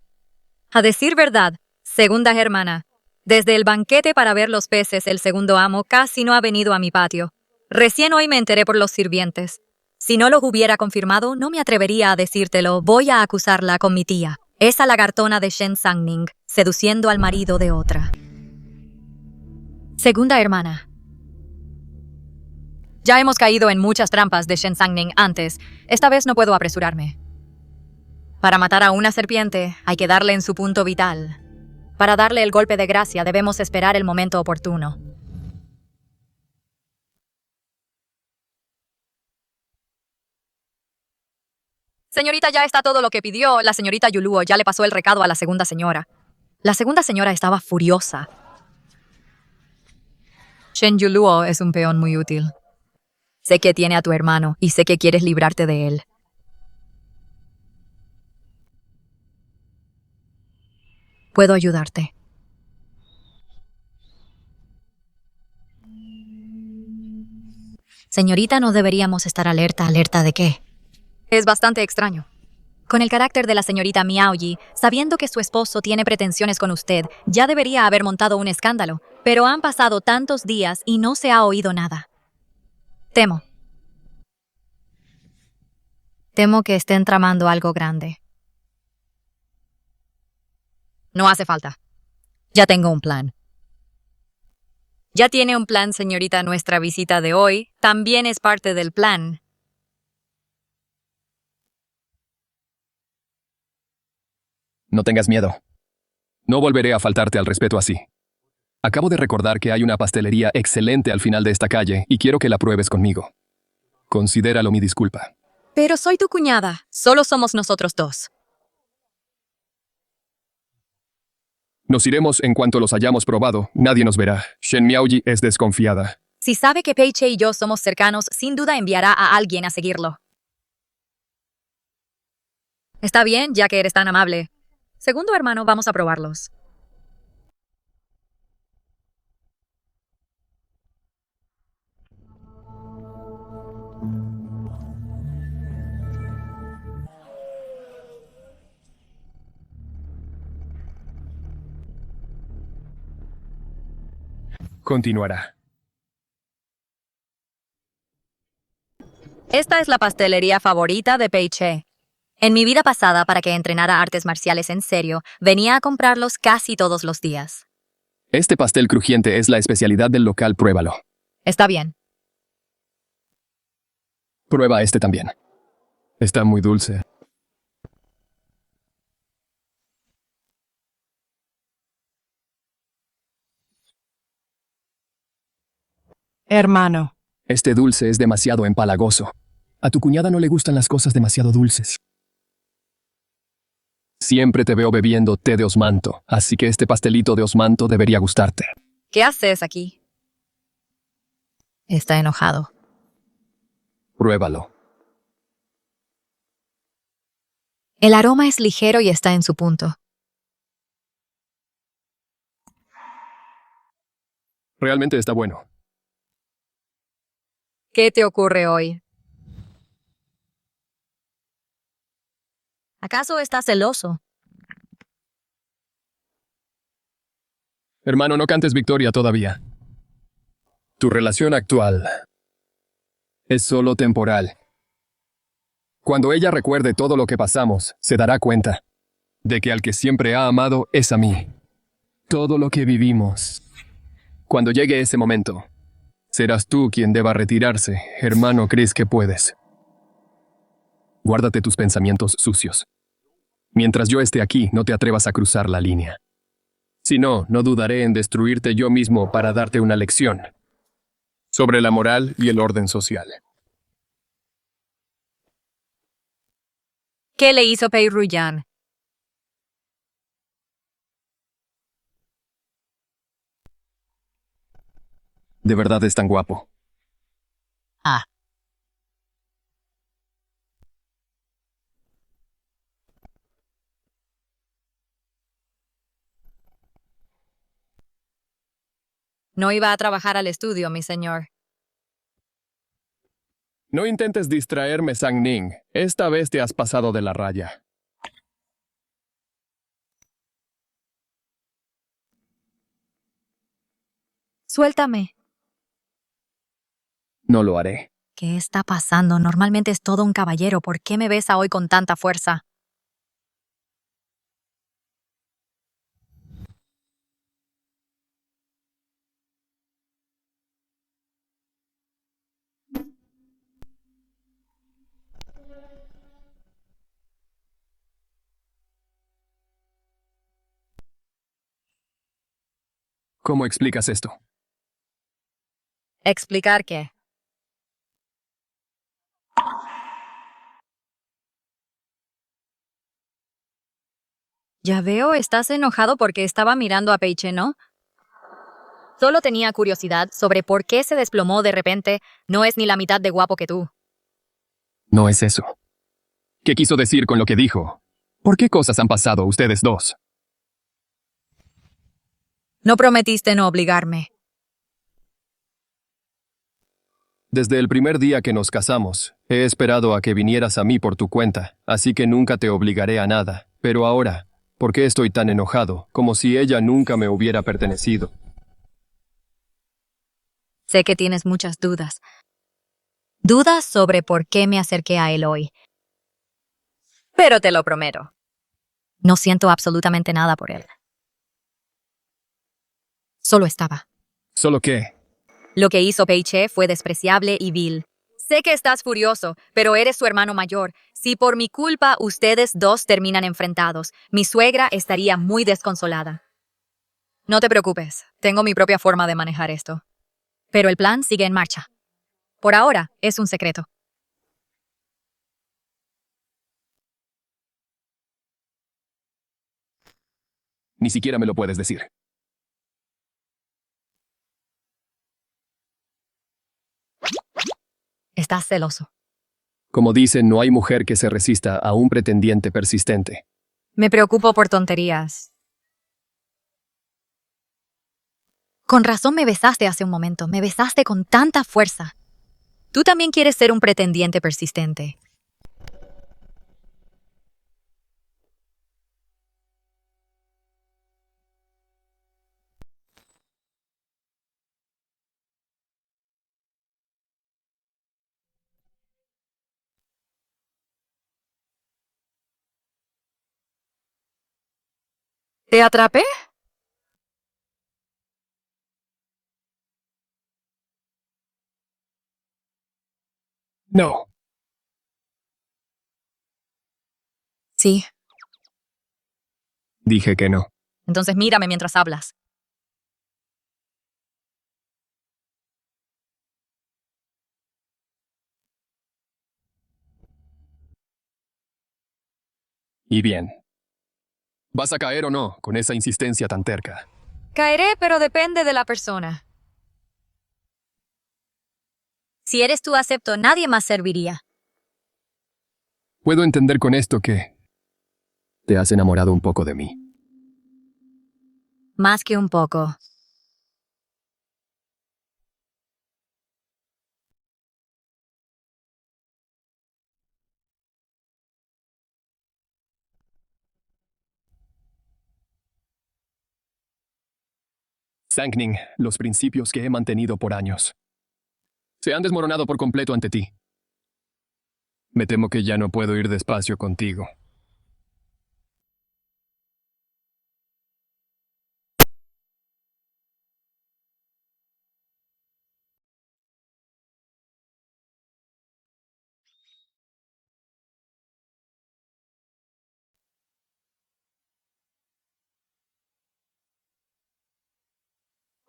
A decir verdad, segunda hermana, desde el banquete para ver los peces, el segundo amo casi no ha venido a mi patio. Recién hoy me enteré por los sirvientes. Si no lo hubiera confirmado, no me atrevería a decírtelo. Voy a acusarla con mi tía, esa lagartona de Shen Sangning, seduciendo al marido de otra. Segunda hermana. Ya hemos caído en muchas trampas de Shen Sangning antes. Esta vez no puedo apresurarme. Para matar a una serpiente, hay que darle en su punto vital. Para darle el golpe de gracia, debemos esperar el momento oportuno. Señorita, ya está todo lo que pidió. La señorita Yuluo ya le pasó el recado a la segunda señora. La segunda señora estaba furiosa. Shen Yuluo es un peón muy útil. Sé que tiene a tu hermano y sé que quieres librarte de él. Puedo ayudarte. Señorita, no deberíamos estar alerta. ¿Alerta de qué? Es bastante extraño. Con el carácter de la señorita Miaoyi, sabiendo que su esposo tiene pretensiones con usted, ya debería haber montado un escándalo, pero han pasado tantos días y no se ha oído nada. Temo que estén tramando algo grande. No hace falta. Ya tengo un plan. Ya tiene un plan, señorita. Nuestra visita de hoy también es parte del plan. No tengas miedo. No volveré a faltarte al respeto así. Acabo de recordar que hay una pastelería excelente al final de esta calle y quiero que la pruebes conmigo. Considéralo mi disculpa. Pero soy tu cuñada. Solo somos nosotros dos. Nos iremos en cuanto los hayamos probado. Nadie nos verá. Shen Miaoyi es desconfiada. Si sabe que Pei Che y yo somos cercanos, sin duda enviará a alguien a seguirlo. Está bien, ya que eres tan amable. Segundo hermano, vamos a probarlos. Continuará. Esta es la pastelería favorita de Pei Che. En mi vida pasada, para que entrenara artes marciales en serio, venía a comprarlos casi todos los días. Este pastel crujiente es la especialidad del local. Pruébalo. Está bien. Prueba este también. Está muy dulce. Hermano, Este dulce es demasiado empalagoso. A tu cuñada no le gustan las cosas demasiado dulces. Siempre te veo bebiendo té de osmanto, así que este pastelito de osmanto debería gustarte. ¿Qué haces aquí? Está enojado. Pruébalo. El aroma es ligero y está en su punto. Realmente está bueno. ¿Qué te ocurre hoy? ¿Acaso estás celoso? Hermano, no cantes victoria todavía. Tu relación actual es solo temporal. Cuando ella recuerde todo lo que pasamos, se dará cuenta de que al que siempre ha amado es a mí. Todo lo que vivimos. Cuando llegue ese momento, serás tú quien deba retirarse. Hermano, ¿crees que puedes? Guárdate tus pensamientos sucios. Mientras yo esté aquí, no te atrevas a cruzar la línea. Si no, no dudaré en destruirte yo mismo para darte una lección sobre la moral y el orden social. ¿Qué le hizo Pei Ruyan? De verdad es tan guapo. Ah. No iba a trabajar al estudio, mi señor. No intentes distraerme, Sang Ning. Esta vez te has pasado de la raya. Suéltame. No lo haré. ¿Qué está pasando? Normalmente es todo un caballero. ¿Por qué me besa hoy con tanta fuerza? ¿Cómo explicas esto? ¿Explicar qué? Ya veo, estás enojado porque estaba mirando a Pei Che, ¿no? Solo tenía curiosidad sobre por qué se desplomó de repente. No es ni la mitad de guapo que tú. No es eso. ¿Qué quiso decir con lo que dijo? ¿Por qué cosas han pasado ustedes dos? No prometiste no obligarme. Desde el primer día que nos casamos, he esperado a que vinieras a mí por tu cuenta, así que nunca te obligaré a nada. Pero ahora, ¿por qué estoy tan enojado? Como si ella nunca me hubiera pertenecido. Sé que tienes muchas dudas. Dudas sobre por qué me acerqué a él hoy. Pero te lo prometo. No siento absolutamente nada por él. Solo estaba. Solo que... Lo que hizo Peiche fue despreciable y vil. Sé que estás furioso, pero eres su hermano mayor. Si por mi culpa ustedes dos terminan enfrentados, mi suegra estaría muy desconsolada. No te preocupes, tengo mi propia forma de manejar esto. Pero el plan sigue en marcha. Por ahora, es un secreto. Ni siquiera me lo puedes decir. Estás celoso. Como dicen, no hay mujer que se resista a un pretendiente persistente. Me preocupo por tonterías. Con razón me besaste hace un momento. Me besaste con tanta fuerza. Tú también quieres ser un pretendiente persistente. ¿Te atrapé? No. Sí. Dije que no. Entonces mírame mientras hablas. Y bien. ¿Vas a caer o no con esa insistencia tan terca? Caeré, pero depende de la persona. Si eres tú, acepto. Nadie más serviría. Puedo entender con esto que te has enamorado un poco de mí. Más que un poco. Sang-Ning, los principios que he mantenido por años se han desmoronado por completo ante ti. Me temo que ya no puedo ir despacio contigo.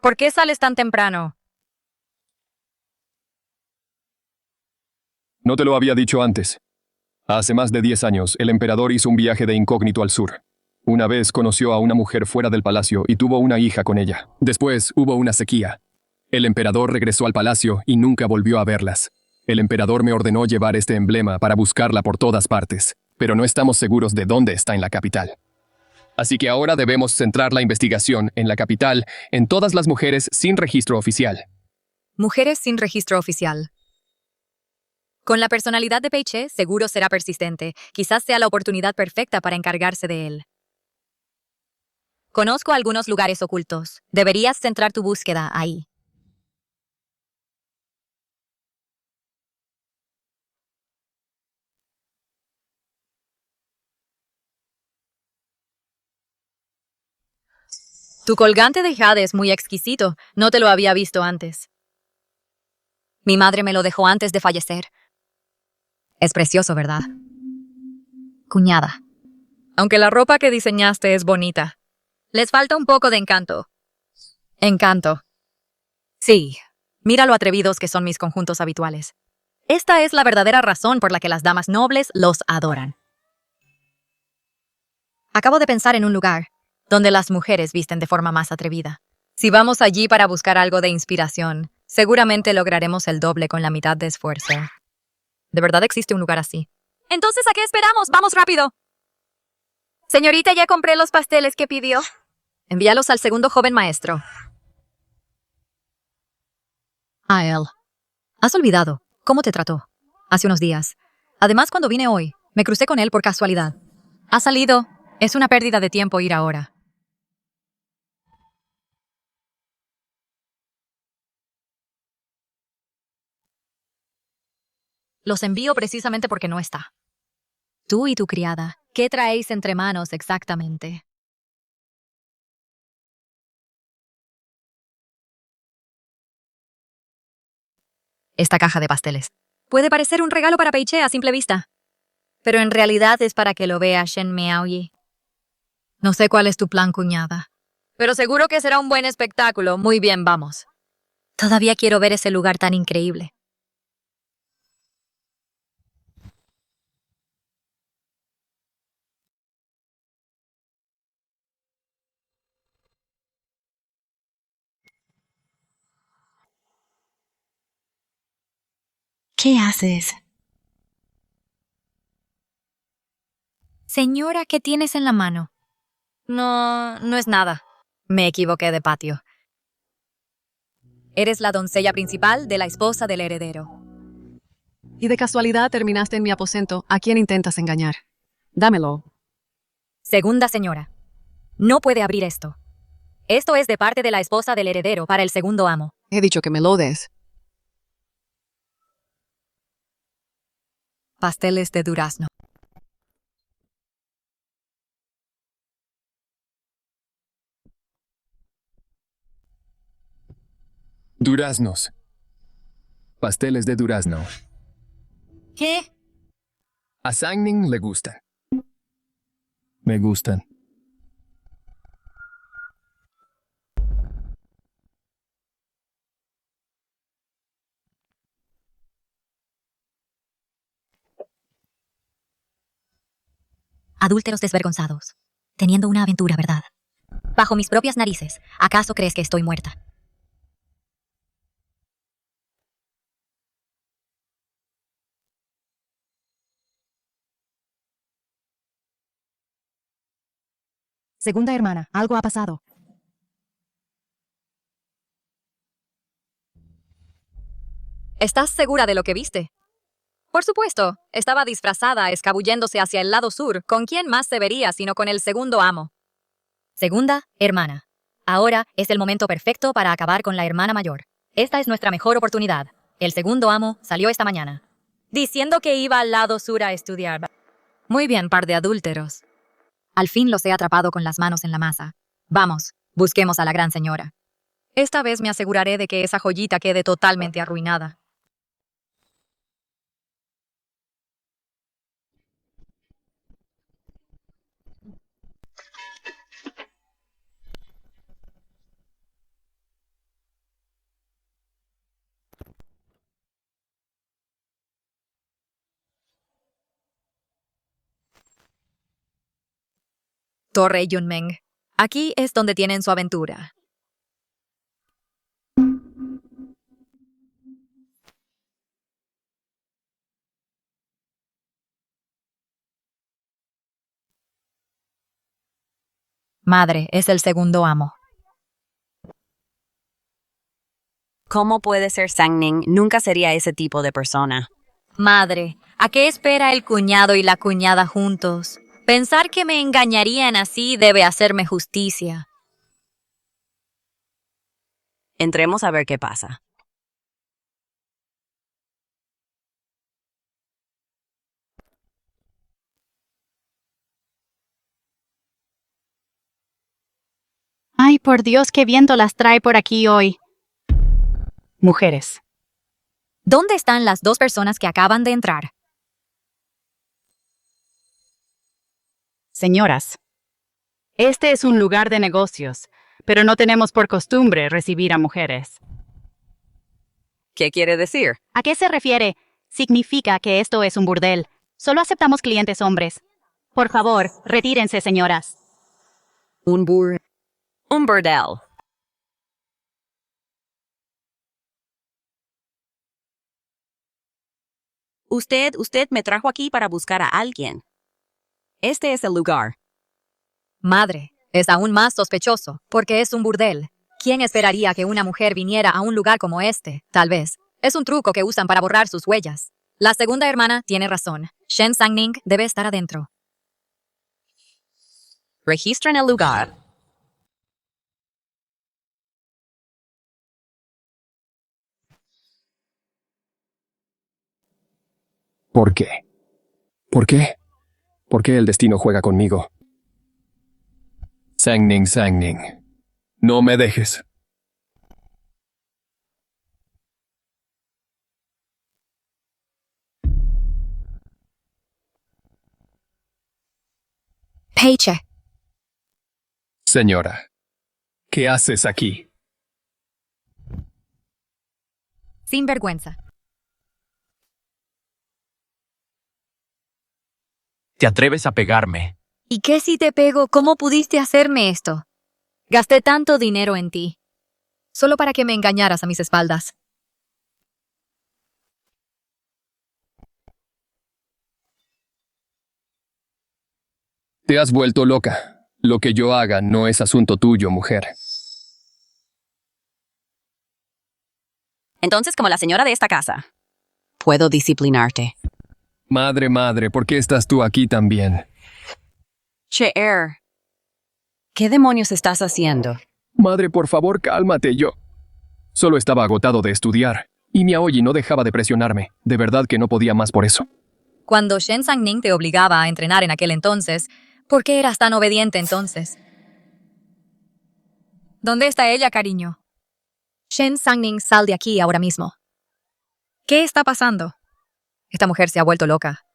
¿Por qué sales tan temprano? No te lo había dicho antes. Hace más de 10 años, el emperador hizo un viaje de incógnito al sur. Una vez conoció a una mujer fuera del palacio y tuvo una hija con ella. Después hubo una sequía. El emperador regresó al palacio y nunca volvió a verlas. El emperador me ordenó llevar este emblema para buscarla por todas partes, pero no estamos seguros de dónde está en la capital. Así que ahora debemos centrar la investigación en la capital, en todas las mujeres sin registro oficial. Mujeres sin registro oficial. Con la personalidad de Peiche, seguro será persistente. Quizás sea la oportunidad perfecta para encargarse de él. Conozco algunos lugares ocultos. Deberías centrar tu búsqueda ahí. Tu colgante de jade es muy exquisito. No te lo había visto antes. Mi madre me lo dejó antes de fallecer. Es precioso, ¿verdad? Cuñada. Aunque la ropa que diseñaste es bonita. Les falta un poco de encanto. Encanto. Sí. Mira lo atrevidos que son mis conjuntos habituales. Esta es la verdadera razón por la que las damas nobles los adoran. Acabo de pensar en un lugar donde las mujeres visten de forma más atrevida. Si vamos allí para buscar algo de inspiración, seguramente lograremos el doble con la mitad de esfuerzo. ¿De verdad existe un lugar así? Entonces, ¿a qué esperamos? ¡Vamos rápido! Señorita, ya compré los pasteles que pidió. Envíalos al segundo joven maestro. A él. ¿Has olvidado cómo te trató? Hace unos días. Además, cuando vine hoy, me crucé con él por casualidad. Ha salido. Es una pérdida de tiempo ir ahora. Los envío precisamente porque no está. Tú y tu criada, ¿qué traéis entre manos exactamente? esta caja de pasteles. Puede parecer un regalo para Peiche a simple vista, pero en realidad es para que lo vea Shen Miaoyi. No sé cuál es tu plan, cuñada, pero seguro que será un buen espectáculo. Muy bien, vamos. Todavía quiero ver ese lugar tan increíble. ¿Qué haces? Señora, ¿qué tienes en la mano? No, no es nada. Me equivoqué de patio. Eres la doncella principal de la esposa del heredero. Y de casualidad terminaste en mi aposento. ¿A quién intentas engañar? Dámelo. Segunda señora, no puede abrir esto. Esto es de parte de la esposa del heredero para el segundo amo. He dicho que me lo des. Pasteles de durazno. Duraznos. Pasteles de durazno. ¿Qué? A Sangning le gustan. Me gustan. Adúlteros desvergonzados. Teniendo una aventura, ¿verdad? Bajo mis propias narices. ¿Acaso crees que estoy muerta? Segunda hermana, algo ha pasado. ¿Estás segura de lo que viste? Por supuesto, estaba disfrazada, escabulléndose hacia el lado sur. ¿Con quién más se vería sino con el segundo amo? Segunda hermana. Ahora es el momento perfecto para acabar con la hermana mayor. Esta es nuestra mejor oportunidad. El segundo amo salió esta mañana, diciendo que iba al lado sur a estudiar. Muy bien, par de adúlteros. Al fin los he atrapado con las manos en la masa. Vamos, busquemos a la gran señora. Esta vez me aseguraré de que esa joyita quede totalmente arruinada. Torre Yunmeng. Aquí es donde tienen su aventura. Madre, es el segundo amo. ¿Cómo puede ser Sangning? Nunca sería ese tipo de persona. Madre, ¿a qué espera el cuñado y la cuñada juntos? Pensar que me engañarían así debe hacerme justicia. Entremos a ver qué pasa. Ay, por Dios, qué viento las trae por aquí hoy. Mujeres. ¿Dónde están las dos personas que acaban de entrar? Señoras, este es un lugar de negocios, pero no tenemos por costumbre recibir a mujeres. ¿Qué quiere decir? ¿A qué se refiere? Significa que esto es un burdel. Solo aceptamos clientes hombres. Por favor, retírense, señoras. Un burdel. Usted me trajo aquí para buscar a alguien. Este es el lugar. Madre, es aún más sospechoso, porque es un burdel. ¿Quién esperaría que una mujer viniera a un lugar como este? Tal vez. Es un truco que usan para borrar sus huellas. La segunda hermana tiene razón. Shen Sangning debe estar adentro. Registren el lugar. ¿Por qué? ¿Por qué? ¿Por qué el destino juega conmigo? Sangning, Sangning. No me dejes. Peiche. Señora, ¿qué haces aquí? Sin vergüenza. ¿Te atreves a pegarme? ¿Y qué si te pego? ¿Cómo pudiste hacerme esto? Gasté tanto dinero en ti, solo para que me engañaras a mis espaldas. Te has vuelto loca. Lo que yo haga no es asunto tuyo, mujer. Entonces, como la señora de esta casa, puedo disciplinarte. Madre, ¿por qué estás tú aquí también? Cheer, ¿qué demonios estás haciendo? Madre, por favor, cálmate, yo. Solo estaba agotado de estudiar, y mi Aoyi no dejaba de presionarme. De verdad que no podía más por eso. Cuando Shen Sang-ning te obligaba a entrenar en aquel entonces, ¿por qué eras tan obediente entonces? ¿Dónde está ella, cariño? Shen Sang-ning, sal de aquí ahora mismo. ¿Qué está pasando? Esta mujer se ha vuelto loca.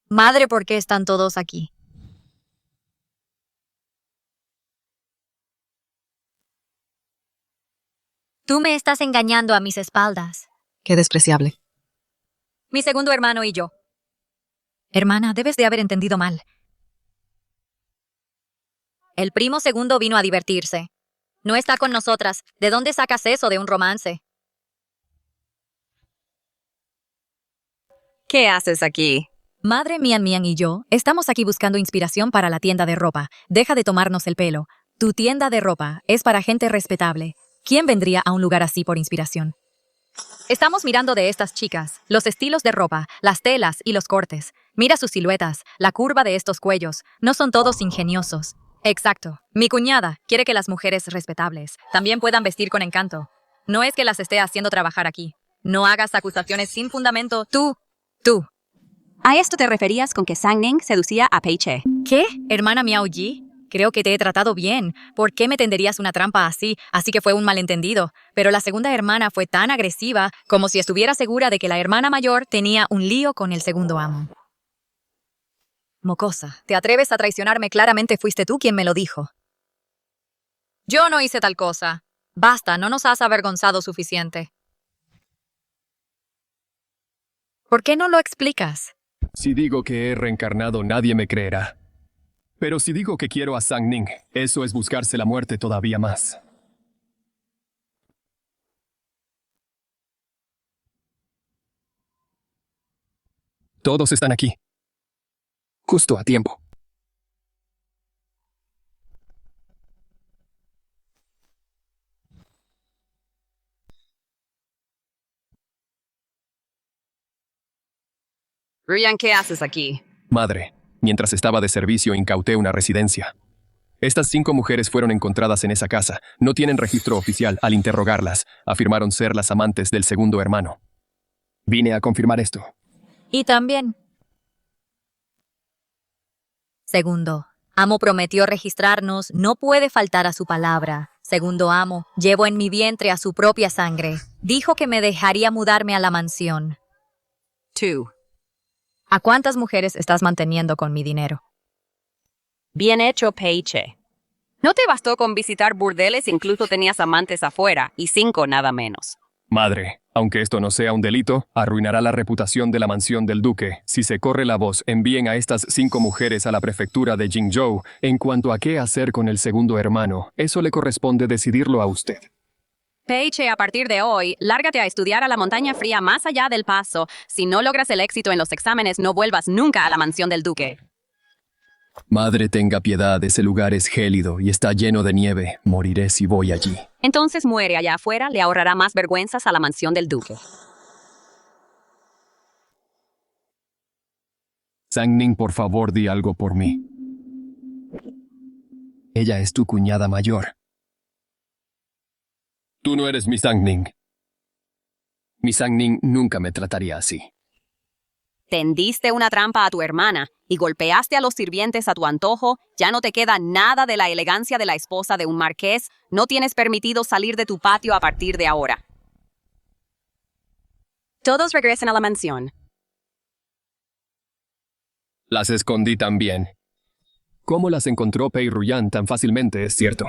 Madre, ¿por qué están todos aquí? Tú me estás engañando a mis espaldas. Qué despreciable. Mi segundo hermano y yo. Hermana, debes de haber entendido mal. El primo segundo vino a divertirse. No está con nosotras. ¿De dónde sacas eso de un romance? ¿Qué haces aquí? Madre Mian Mian y yo estamos aquí buscando inspiración para la tienda de ropa. Deja de tomarnos el pelo. Tu tienda de ropa es para gente respetable. ¿Quién vendría a un lugar así por inspiración? Estamos mirando de estas chicas, los estilos de ropa, las telas y los cortes. Mira sus siluetas, la curva de estos cuellos. No son todos ingeniosos. Exacto. Mi cuñada quiere que las mujeres respetables también puedan vestir con encanto. No es que las esté haciendo trabajar aquí. No hagas acusaciones sin fundamento. Tú. ¿A esto te referías con que Sang-ning seducía a Peiche? ¿Qué? ¿Hermana Miao Yi? Creo que te he tratado bien. ¿Por qué me tenderías una trampa así? Así que fue un malentendido. Pero la segunda hermana fue tan agresiva como si estuviera segura de que la hermana mayor tenía un lío con el segundo amo. Mocosa, ¿te atreves a traicionarme? Claramente fuiste tú quien me lo dijo. Yo no hice tal cosa. Basta, no nos has avergonzado suficiente. ¿Por qué no lo explicas? Si digo que he reencarnado, nadie me creerá. Pero si digo que quiero a Sang-ning, eso es buscarse la muerte todavía más. Todos están aquí. Justo a tiempo. Ryan, ¿qué haces aquí? Madre, mientras estaba de servicio incauté una residencia. Estas 5 mujeres fueron encontradas en esa casa. No tienen registro oficial. Al interrogarlas, afirmaron ser las amantes del segundo hermano. Vine a confirmar esto. Y también. Segundo, amo prometió registrarnos, no puede faltar a su palabra. Segundo amo, llevo en mi vientre a su propia sangre. Dijo que me dejaría mudarme a la mansión. 2. ¿A cuántas mujeres estás manteniendo con mi dinero? Bien hecho, Peiche. No te bastó con visitar burdeles, incluso tenías amantes afuera, y 5 nada menos. Madre, aunque esto no sea un delito, arruinará la reputación de la mansión del duque. Si se corre la voz, envíen a estas 5 mujeres a la prefectura de Jingzhou. En cuanto a qué hacer con el segundo hermano, eso le corresponde decidirlo a usted. Peiche, a partir de hoy, lárgate a estudiar a la montaña fría más allá del paso. Si no logras el éxito en los exámenes, no vuelvas nunca a la mansión del duque. Madre, tenga piedad, ese lugar es gélido y está lleno de nieve. Moriré si voy allí. Entonces muere allá afuera, le ahorrará más vergüenzas a la mansión del duque. Sang-ning, por favor, di algo por mí. Ella es tu cuñada mayor. Tú no eres mi Sang-ning. Mi Sang-ning nunca me trataría así. Tendiste una trampa a tu hermana y golpeaste a los sirvientes a tu antojo. Ya no te queda nada de la elegancia de la esposa de un marqués. No tienes permitido salir de tu patio a partir de ahora. Todos regresen a la mansión. Las escondí también. ¿Cómo las encontró Pei Ruyan tan fácilmente, es cierto?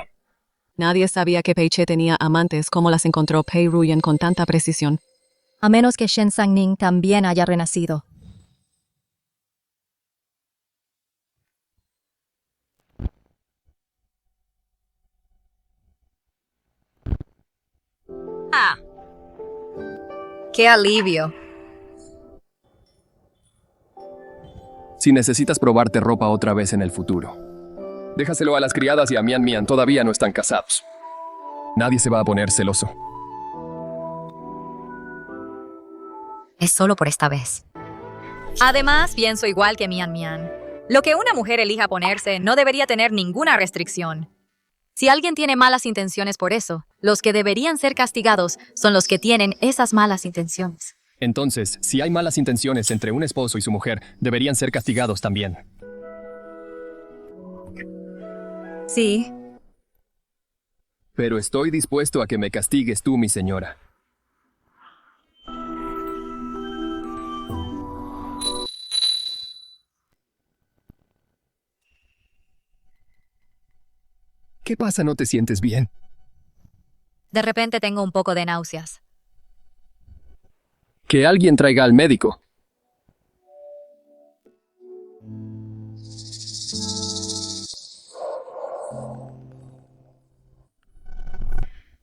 Nadie sabía que Pei Che tenía amantes como las encontró Pei Ruyan con tanta precisión. A menos que Shen Sang-ning también haya renacido. Ah, ¡Qué alivio! Si necesitas probarte ropa otra vez en el futuro, déjaselo a las criadas y a Mian Mian, todavía no están casados. Nadie se va a poner celoso. Es solo por esta vez. Además, pienso igual que Mian Mian. Lo que una mujer elija ponerse no debería tener ninguna restricción. Si alguien tiene malas intenciones por eso, los que deberían ser castigados son los que tienen esas malas intenciones. Entonces, si hay malas intenciones entre un esposo y su mujer, deberían ser castigados también. Sí. Pero estoy dispuesto a que me castigues tú, mi señora. ¿Qué pasa? ¿No te sientes bien? De repente tengo un poco de náuseas. Que alguien traiga al médico.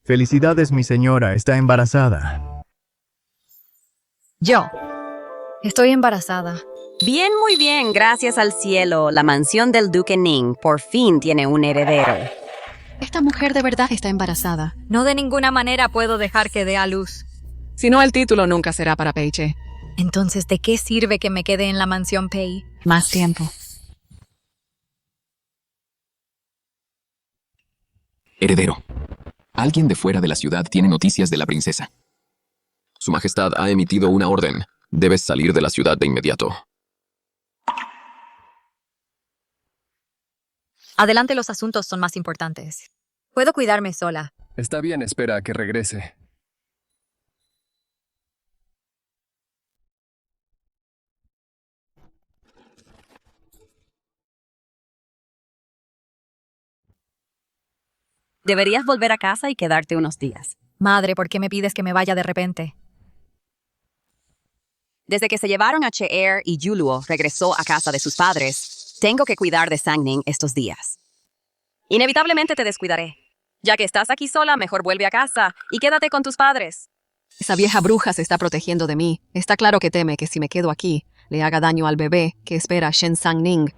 Felicidades, mi señora, está embarazada. Yo. Estoy embarazada. bien, muy bien, gracias al cielo. La mansión del duque Ning por fin tiene un heredero. Esta mujer de verdad está embarazada. No de ninguna manera puedo dejar que dé a luz. Si no, el título nunca será para Pei Che. Entonces, ¿de qué sirve que me quede en la mansión Pei? Más tiempo. Heredero. Alguien de fuera de la ciudad tiene noticias de la princesa. Su Majestad ha emitido una orden. Debes salir de la ciudad de inmediato. Adelante, los asuntos son más importantes. Puedo cuidarme sola. Está bien, espera a que regrese. Deberías volver a casa y quedarte unos días. Madre, ¿por qué me pides que me vaya de repente? Desde que se llevaron a Cheer y Yuluo regresó a casa de sus padres, tengo que cuidar de Sang-ning estos días. Inevitablemente te descuidaré. Ya que estás aquí sola, mejor vuelve a casa y quédate con tus padres. Esa vieja bruja se está protegiendo de mí. Está claro que teme que si me quedo aquí, le haga daño al bebé que espera Shen Sang-ning.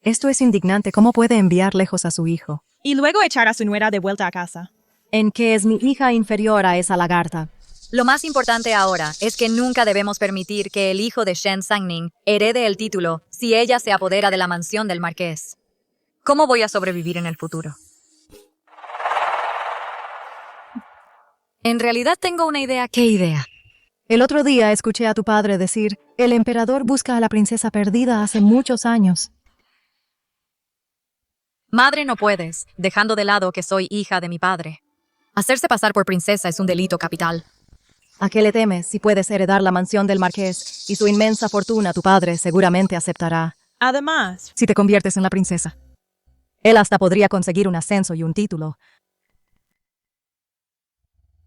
Esto es indignante. ¿Cómo puede enviar lejos a su hijo? Y luego echar a su nuera de vuelta a casa. En que es mi hija inferior a esa lagarta. Lo más importante ahora es que nunca debemos permitir que el hijo de Shen Sang-ning herede el título si ella se apodera de la mansión del marqués. ¿Cómo voy a sobrevivir en el futuro? En realidad tengo una idea. ¿Qué idea? El otro día escuché a tu padre decir, el emperador busca a la princesa perdida hace muchos años. Madre, no puedes, dejando de lado que soy hija de mi padre. Hacerse pasar por princesa es un delito capital. ¿A qué le temes si puedes heredar la mansión del marqués y su inmensa fortuna? Tu padre seguramente aceptará. Además, Si te conviertes en la princesa. Él hasta podría conseguir un ascenso y un título.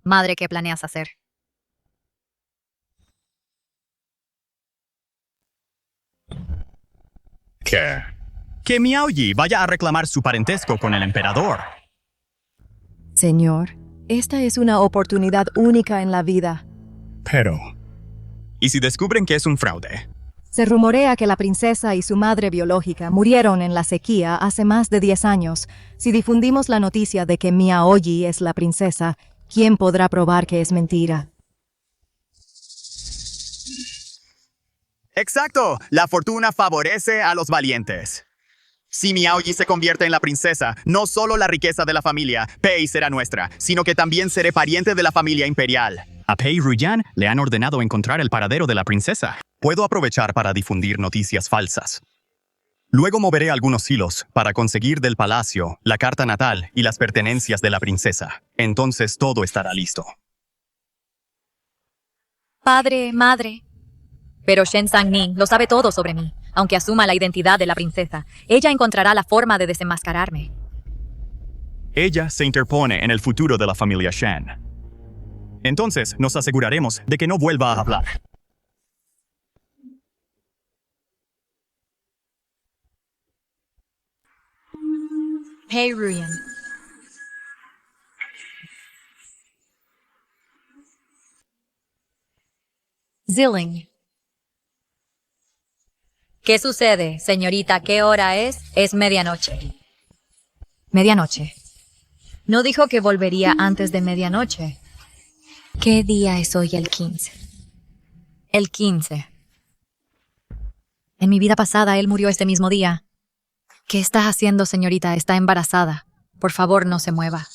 Madre, ¿qué planeas hacer? ¿Qué? Que Miao Yi vaya a reclamar su parentesco con el emperador. Señor, esta es una oportunidad única en la vida. Pero... ¿y si descubren que es un fraude? Se rumorea que la princesa y su madre biológica murieron en la sequía hace más de 10 años. Si difundimos la noticia de que Miao Yi es la princesa, ¿quién podrá probar que es mentira? ¡Exacto! La fortuna favorece a los valientes. Si Miao Yi se convierte en la princesa, no solo la riqueza de la familia Pei será nuestra, sino que también seré pariente de la familia imperial. A Pei Ruyan le han ordenado encontrar el paradero de la princesa. Puedo aprovechar para difundir noticias falsas. Luego moveré algunos hilos para conseguir del palacio la carta natal y las pertenencias de la princesa. Entonces todo estará listo. Padre, madre. Pero Shen Sang-ning lo sabe todo sobre mí. Aunque asuma la identidad de la princesa, ella encontrará la forma de desenmascararme. Ella se interpone en el futuro de la familia Shen. Entonces nos aseguraremos de que no vuelva a hablar. Pei Ruyan. Zilling. ¿Qué sucede, señorita? ¿Qué hora es? Es medianoche. Medianoche. ¿No dijo que volvería antes de medianoche? ¿Qué día es hoy el 15? El 15. En mi vida pasada, él murió este mismo día. ¿Qué está haciendo, señorita? Está embarazada. Por favor, no se mueva.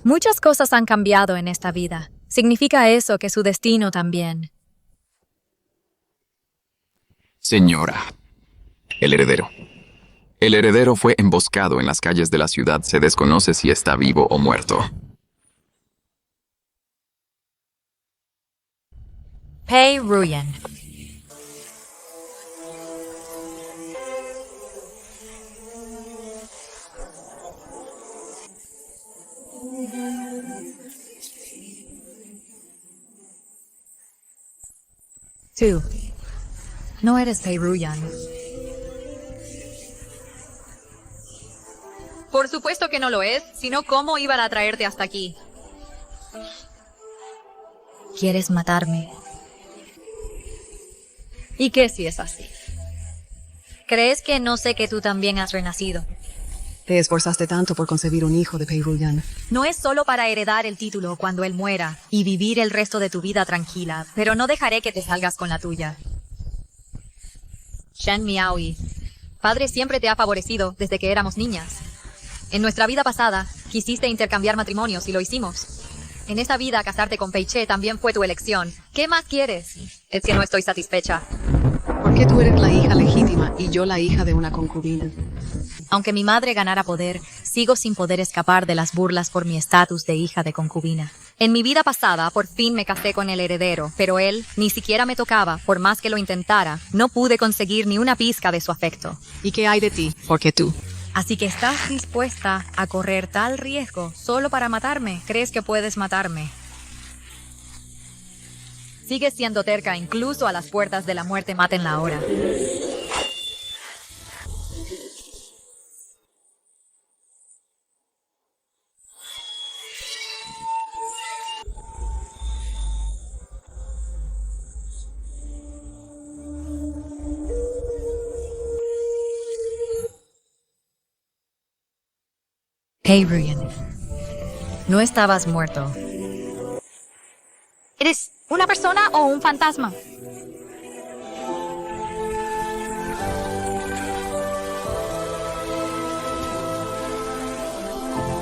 Muchas cosas han cambiado en esta vida. ¿Significa eso que su destino también? Señora, el heredero. El heredero fue emboscado en las calles de la ciudad. Se desconoce si está vivo o muerto. Pei Ruyan. Tú. No eres Pei Ruyan. Por supuesto que no lo es, sino cómo iban a traerte hasta aquí. ¿Quieres matarme? ¿Y qué si es así? ¿Crees que no sé que tú también has renacido? Te esforzaste tanto por concebir un hijo de Pei Ruyan. No es solo para heredar el título cuando él muera y vivir el resto de tu vida tranquila, pero no dejaré que te salgas con la tuya. Shen Miaoyi, padre siempre te ha favorecido desde que éramos niñas. En nuestra vida pasada, quisiste intercambiar matrimonios y lo hicimos. En esta vida, casarte con Pei Che también fue tu elección. ¿Qué más quieres? Es que no estoy satisfecha. ¿Por qué tú eres la hija legítima y yo la hija de una concubina? Aunque mi madre ganara poder, sigo sin poder escapar de las burlas por mi estatus de hija de concubina. En mi vida pasada, por fin me casé con el heredero, pero él ni siquiera me tocaba, por más que lo intentara. No pude conseguir ni una pizca de su afecto. ¿Y qué hay de ti? Porque tú. Así que estás dispuesta a correr tal riesgo solo para matarme. ¿Crees que puedes matarme? Sigues siendo terca, incluso a las puertas de la muerte, mátenla ahora. Pei Ruyan, no estabas muerto. ¿Eres una persona o un fantasma?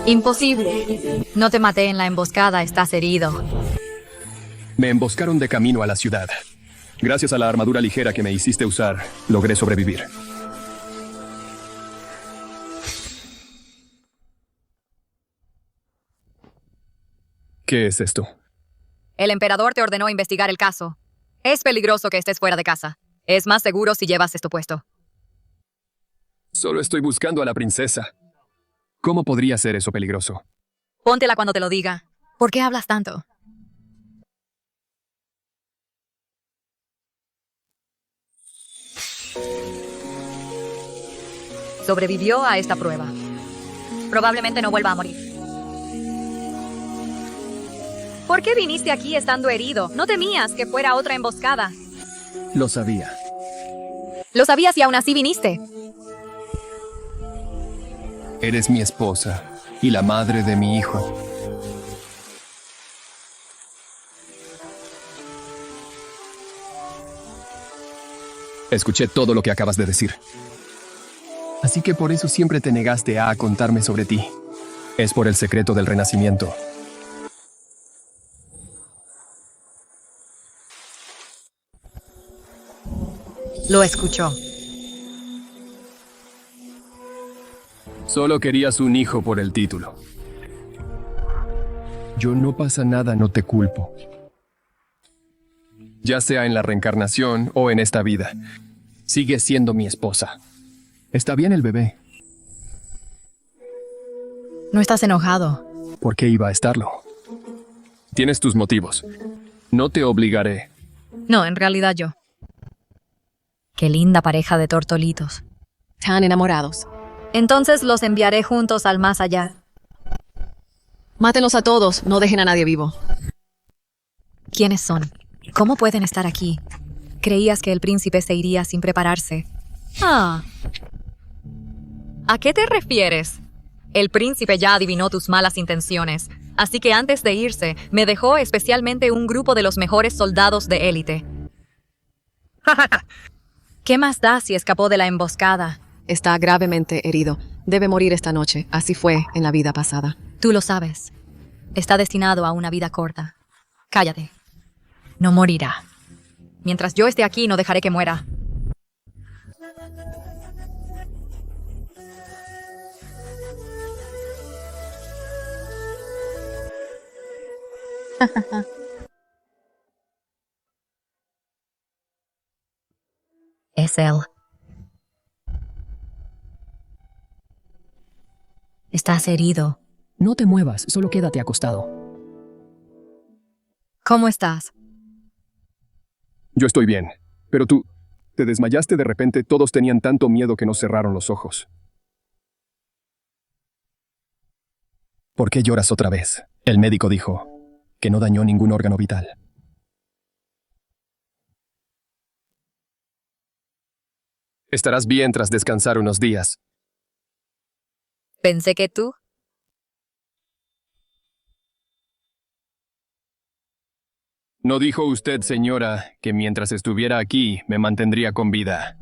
Imposible. No te maté en la emboscada, estás herido. Me emboscaron de camino a la ciudad. Gracias a la armadura ligera que me hiciste usar, logré sobrevivir. ¿Qué es esto? El emperador te ordenó investigar el caso. Es peligroso que estés fuera de casa. Es más seguro si llevas esto puesto. Solo estoy buscando a la princesa. ¿Cómo podría ser eso peligroso? Póntela cuando te lo diga. ¿Por qué hablas tanto? Sobrevivió a esta prueba. Probablemente no vuelva a morir. ¿Por qué viniste aquí estando herido? ¿No temías que fuera otra emboscada? Lo sabía. Lo sabías y aún así viniste. Eres mi esposa y la madre de mi hijo. Escuché todo lo que acabas de decir. Así que por eso siempre te negaste a contarme sobre ti. Es por el secreto del renacimiento. Lo escuchó. Solo querías un hijo por el título. Yo no pasa nada, no te culpo. Ya sea en la reencarnación o en esta vida, sigues siendo mi esposa. Está bien el bebé. No estás enojado. ¿Por qué iba a estarlo? Tienes tus motivos. No te obligaré. No, en realidad yo. Qué linda pareja de tortolitos. Tan enamorados. Entonces los enviaré juntos al más allá. Mátenlos a todos, no dejen a nadie vivo. ¿Quiénes son? ¿Cómo pueden estar aquí? ¿Creías que el príncipe se iría sin prepararse? Ah. ¿A qué te refieres? El príncipe ya adivinó tus malas intenciones, así que antes de irse, me dejó especialmente un grupo de los mejores soldados de élite. ¿Qué más da si escapó de la emboscada? Está gravemente herido. Debe morir esta noche. Así fue en la vida pasada. Tú lo sabes. Está destinado a una vida corta. Cállate. No morirá. Mientras yo esté aquí, no dejaré que muera. Es él. Estás herido. No te muevas, solo quédate acostado. ¿Cómo estás? Yo estoy bien, pero tú, te desmayaste de repente, todos tenían tanto miedo que nos cerraron los ojos. ¿Por qué lloras otra vez? El médico dijo que no dañó ningún órgano vital. Estarás bien tras descansar unos días. Pensé que tú. ¿No dijo usted, señora, que mientras estuviera aquí me mantendría con vida?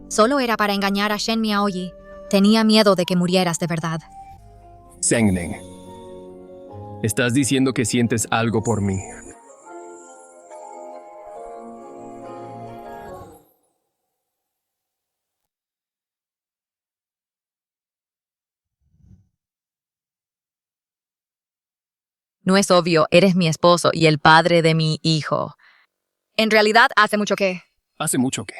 Solo era para engañar a Shen Miaoyi. Tenía miedo de que murieras de verdad. Sangning, estás diciendo que sientes algo por mí. No es obvio, eres mi esposo y el padre de mi hijo. En realidad, hace mucho que... ¿Hace mucho que?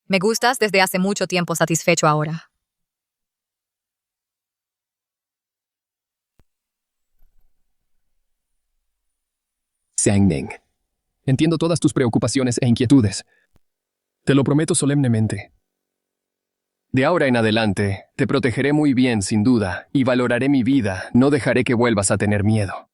Me gustas desde hace mucho tiempo, satisfecho ahora. Sangning, entiendo todas tus preocupaciones e inquietudes. Te lo prometo solemnemente. De ahora en adelante, te protegeré muy bien, sin duda, y valoraré mi vida. No dejaré que vuelvas a tener miedo.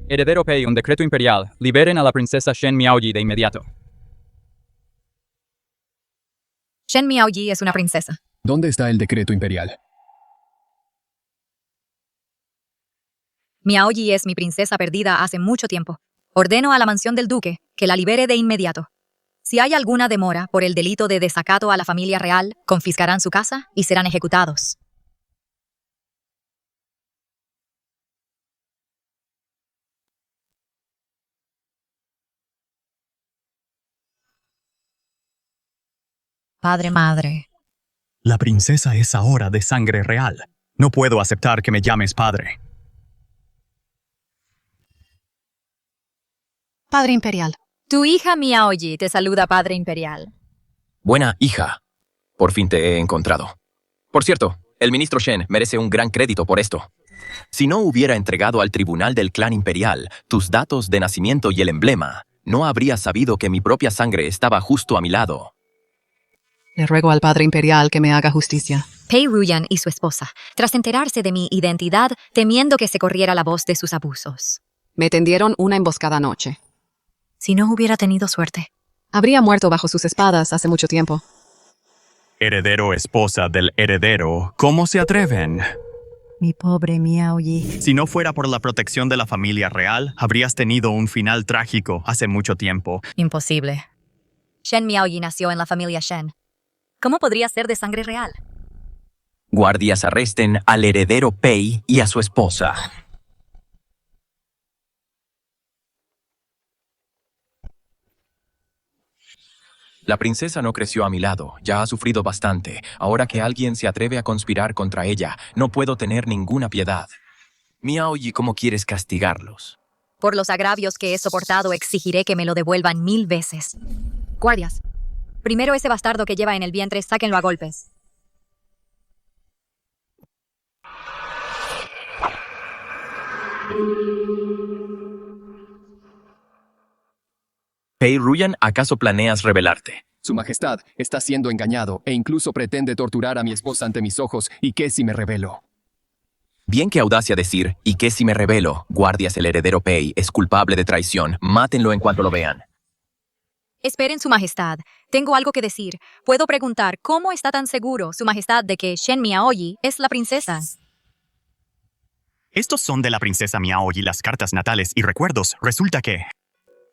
Heredero Pei, un decreto imperial. Liberen a la princesa Shen Miaoyi de inmediato. Shen Miaoyi es una princesa. ¿Dónde está el decreto imperial? Miaoyi es mi princesa perdida hace mucho tiempo. Ordeno a la mansión del duque que la libere de inmediato. Si hay alguna demora por el delito de desacato a la familia real, confiscarán su casa y serán ejecutados. Padre, madre. La princesa es ahora de sangre real. No puedo aceptar que me llames padre. Padre Imperial. Tu hija Miaoyi te saluda, Padre Imperial. Buena hija. Por fin te he encontrado. Por cierto, el ministro Shen merece un gran crédito por esto. Si no hubiera entregado al tribunal del clan imperial tus datos de nacimiento y el emblema, no habría sabido que mi propia sangre estaba justo a mi lado. Le ruego al Padre Imperial que me haga justicia. Pei Ruyan y su esposa, tras enterarse de mi identidad, temiendo que se corriera la voz de sus abusos. Me tendieron una emboscada anoche. Si no hubiera tenido suerte. Habría muerto bajo sus espadas hace mucho tiempo. Heredero, esposa del heredero, ¿cómo se atreven? Mi pobre Miaoyi. Si no fuera por la protección de la familia real, habrías tenido un final trágico hace mucho tiempo. Imposible. Shen Miaoyi nació en la familia Shen. ¿Cómo podría ser de sangre real? Guardias arresten al heredero Pei y a su esposa. La princesa no creció a mi lado, ya ha sufrido bastante. Ahora que alguien se atreve a conspirar contra ella, no puedo tener ninguna piedad. Miaoyi, ¿cómo quieres castigarlos? Por los agravios que he soportado, exigiré que me lo devuelvan 1000 veces. Guardias, primero ese bastardo que lleva en el vientre, sáquenlo a golpes. Pei Ruyan, ¿acaso planeas rebelarte? Su Majestad está siendo engañado e incluso pretende torturar a mi esposa ante mis ojos. ¿Y qué si me rebelo? Bien, que audacia decir, ¿y qué si me rebelo? Guardias, el heredero Pei es culpable de traición. Mátenlo en cuanto lo vean. Esperen, Su Majestad. Tengo algo que decir. Puedo preguntar, ¿cómo está tan seguro, Su Majestad, de que Shen Miaoyi es la princesa? Estos son de la princesa Miaoyi las cartas natales y recuerdos. Resulta que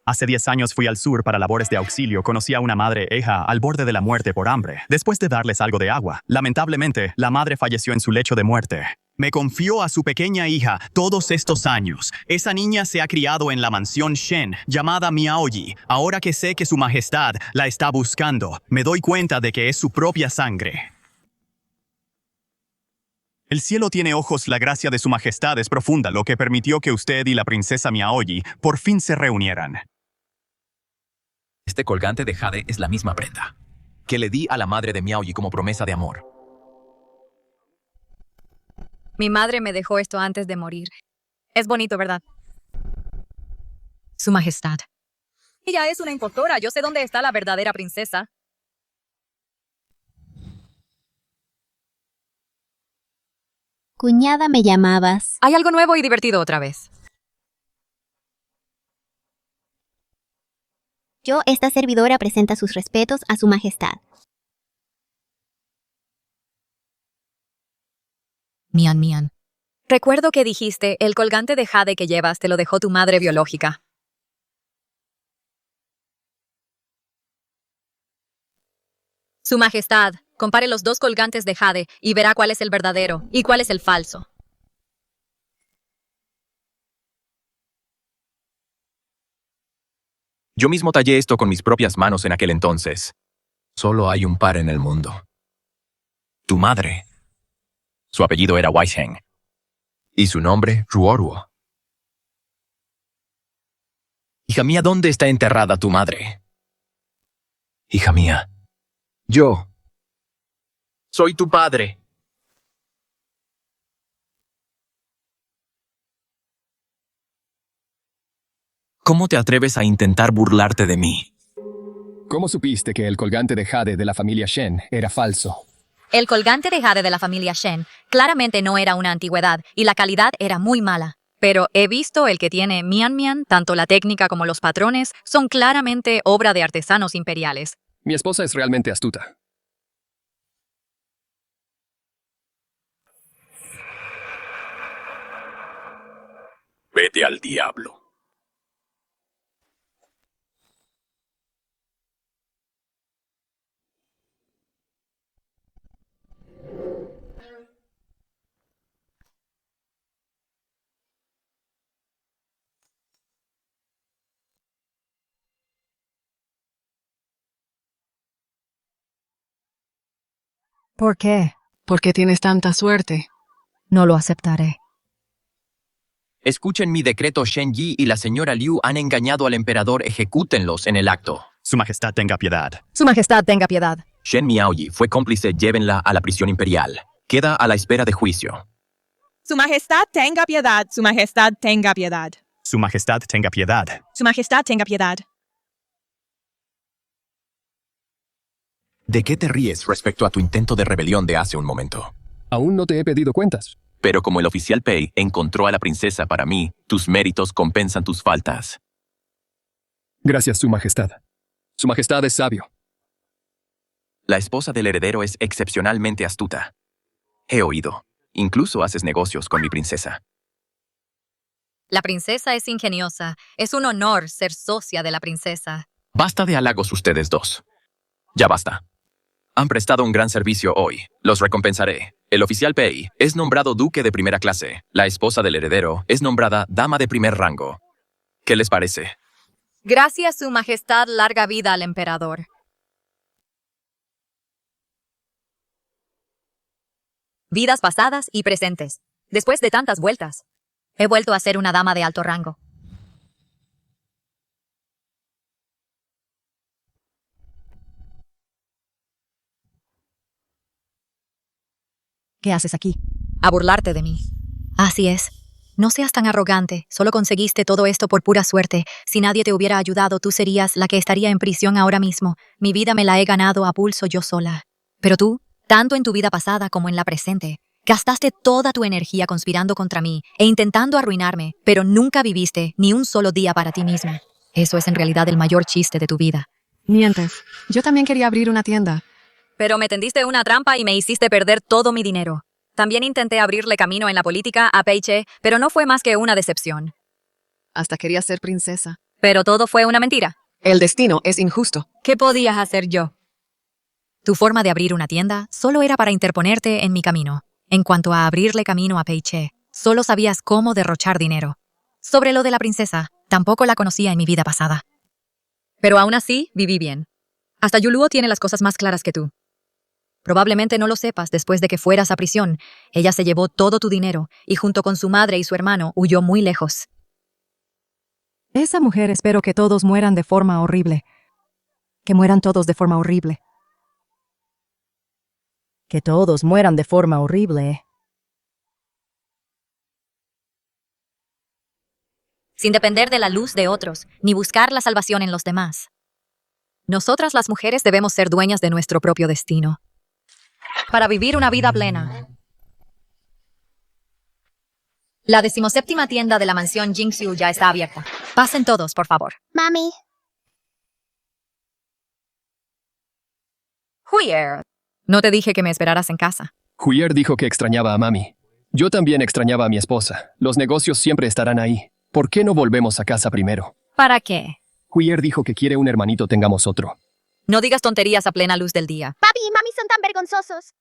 hace 10 años fui al sur para labores de auxilio. Conocí a una madre e hija al borde de la muerte por hambre. Después de darles algo de agua, lamentablemente, la madre falleció en su lecho de muerte. Me confió a su pequeña hija todos estos años. Esa niña se ha criado en la mansión Shen, llamada Miaoyi. Ahora que sé que Su Majestad la está buscando, me doy cuenta de que es su propia sangre. El cielo tiene ojos, la gracia de Su Majestad es profunda, lo que permitió que usted y la princesa Miaoyi por fin se reunieran. Este colgante de jade es la misma prenda que le di a la madre de Miaoyi como promesa de amor. Mi madre me dejó esto antes de morir. Es bonito, ¿verdad? Su Majestad. Ella es una impostora. Yo sé dónde está la verdadera princesa. Cuñada, me llamabas. Hay algo nuevo y divertido otra vez. Esta servidora, presenta sus respetos a Su Majestad. Mian. Recuerdo que dijiste, el colgante de jade que llevas te lo dejó tu madre biológica. Su Majestad, compare los 2 colgantes de jade y verá cuál es el verdadero y cuál es el falso. Yo mismo tallé esto con mis propias manos en aquel entonces. Solo hay un par en el mundo. Tu madre. Su apellido era Weisheng. Y su nombre, Ruoruo. Hija mía, ¿dónde está enterrada tu madre? Hija mía, yo soy tu padre. ¿Cómo te atreves a intentar burlarte de mí? ¿Cómo supiste que el colgante de jade de la familia Shen era falso? El colgante de jade de la familia Shen claramente no era una antigüedad y la calidad era muy mala. Pero he visto el que tiene Mian, tanto la técnica como los patrones son claramente obra de artesanos imperiales. Mi esposa es realmente astuta. Vete al diablo. ¿Por qué? ¿Por qué tienes tanta suerte? No lo aceptaré. Escuchen mi decreto. Shen Yi y la señora Liu han engañado al emperador. Ejecútenlos en el acto. Su Majestad tenga piedad. Su Majestad tenga piedad. Shen Miaoyi fue cómplice. Llévenla a la prisión imperial. Queda a la espera de juicio. Su Majestad tenga piedad. Su Majestad tenga piedad. Su Majestad tenga piedad. Su Majestad tenga piedad. ¿De qué te ríes respecto a tu intento de rebelión de hace un momento? Aún no te he pedido cuentas. Pero como el oficial Pei encontró a la princesa para mí, tus méritos compensan tus faltas. Gracias, Su Majestad. Su Majestad es sabio. La esposa del heredero es excepcionalmente astuta. He oído. Incluso haces negocios con mi princesa. La princesa es ingeniosa. Es un honor ser socia de la princesa. Basta de halagos ustedes dos. Ya basta. Han prestado un gran servicio hoy. Los recompensaré. El oficial Pei es nombrado duque de primera clase. La esposa del heredero es nombrada dama de primer rango. ¿Qué les parece? Gracias, Su Majestad, larga vida al emperador. Vidas pasadas y presentes. Después de tantas vueltas, he vuelto a ser una dama de alto rango. ¿Qué haces aquí? A burlarte de mí. Así es. No seas tan arrogante. Solo conseguiste todo esto por pura suerte. Si nadie te hubiera ayudado, tú serías la que estaría en prisión ahora mismo. Mi vida me la he ganado a pulso yo sola. Pero tú, tanto en tu vida pasada como en la presente, gastaste toda tu energía conspirando contra mí e intentando arruinarme, pero nunca viviste ni un solo día para ti mismo. Eso es en realidad el mayor chiste de tu vida. Mientes. Yo también quería abrir una tienda. Pero me tendiste una trampa y me hiciste perder todo mi dinero. También intenté abrirle camino en la política a Pei Che, pero no fue más que una decepción. Hasta quería ser princesa. Pero todo fue una mentira. El destino es injusto. ¿Qué podías hacer yo? Tu forma de abrir una tienda solo era para interponerte en mi camino. En cuanto a abrirle camino a Pei Che, solo sabías cómo derrochar dinero. Sobre lo de la princesa, tampoco la conocía en mi vida pasada. Pero aún así, viví bien. Hasta Yuluo tiene las cosas más claras que tú. Probablemente no lo sepas, después de que fueras a prisión, ella se llevó todo tu dinero y junto con su madre y su hermano huyó muy lejos. Esa mujer espero que todos mueran de forma horrible. Que mueran todos de forma horrible. Que todos mueran de forma horrible. Sin depender de la luz de otros, ni buscar la salvación en los demás. Nosotras las mujeres debemos ser dueñas de nuestro propio destino. Para vivir una vida plena. La 17ª tienda de la mansión Jingxiu ya está abierta. Pasen todos, por favor. Mami. Huier. No te dije que me esperaras en casa. Huier dijo que extrañaba a mami. Yo también extrañaba a mi esposa. Los negocios siempre estarán ahí. ¿Por qué no volvemos a casa primero? ¿Para qué? Huier dijo que quiere un hermanito, tengamos otro. No digas tonterías a plena luz del día. Papi y mami son tan vergonzosos.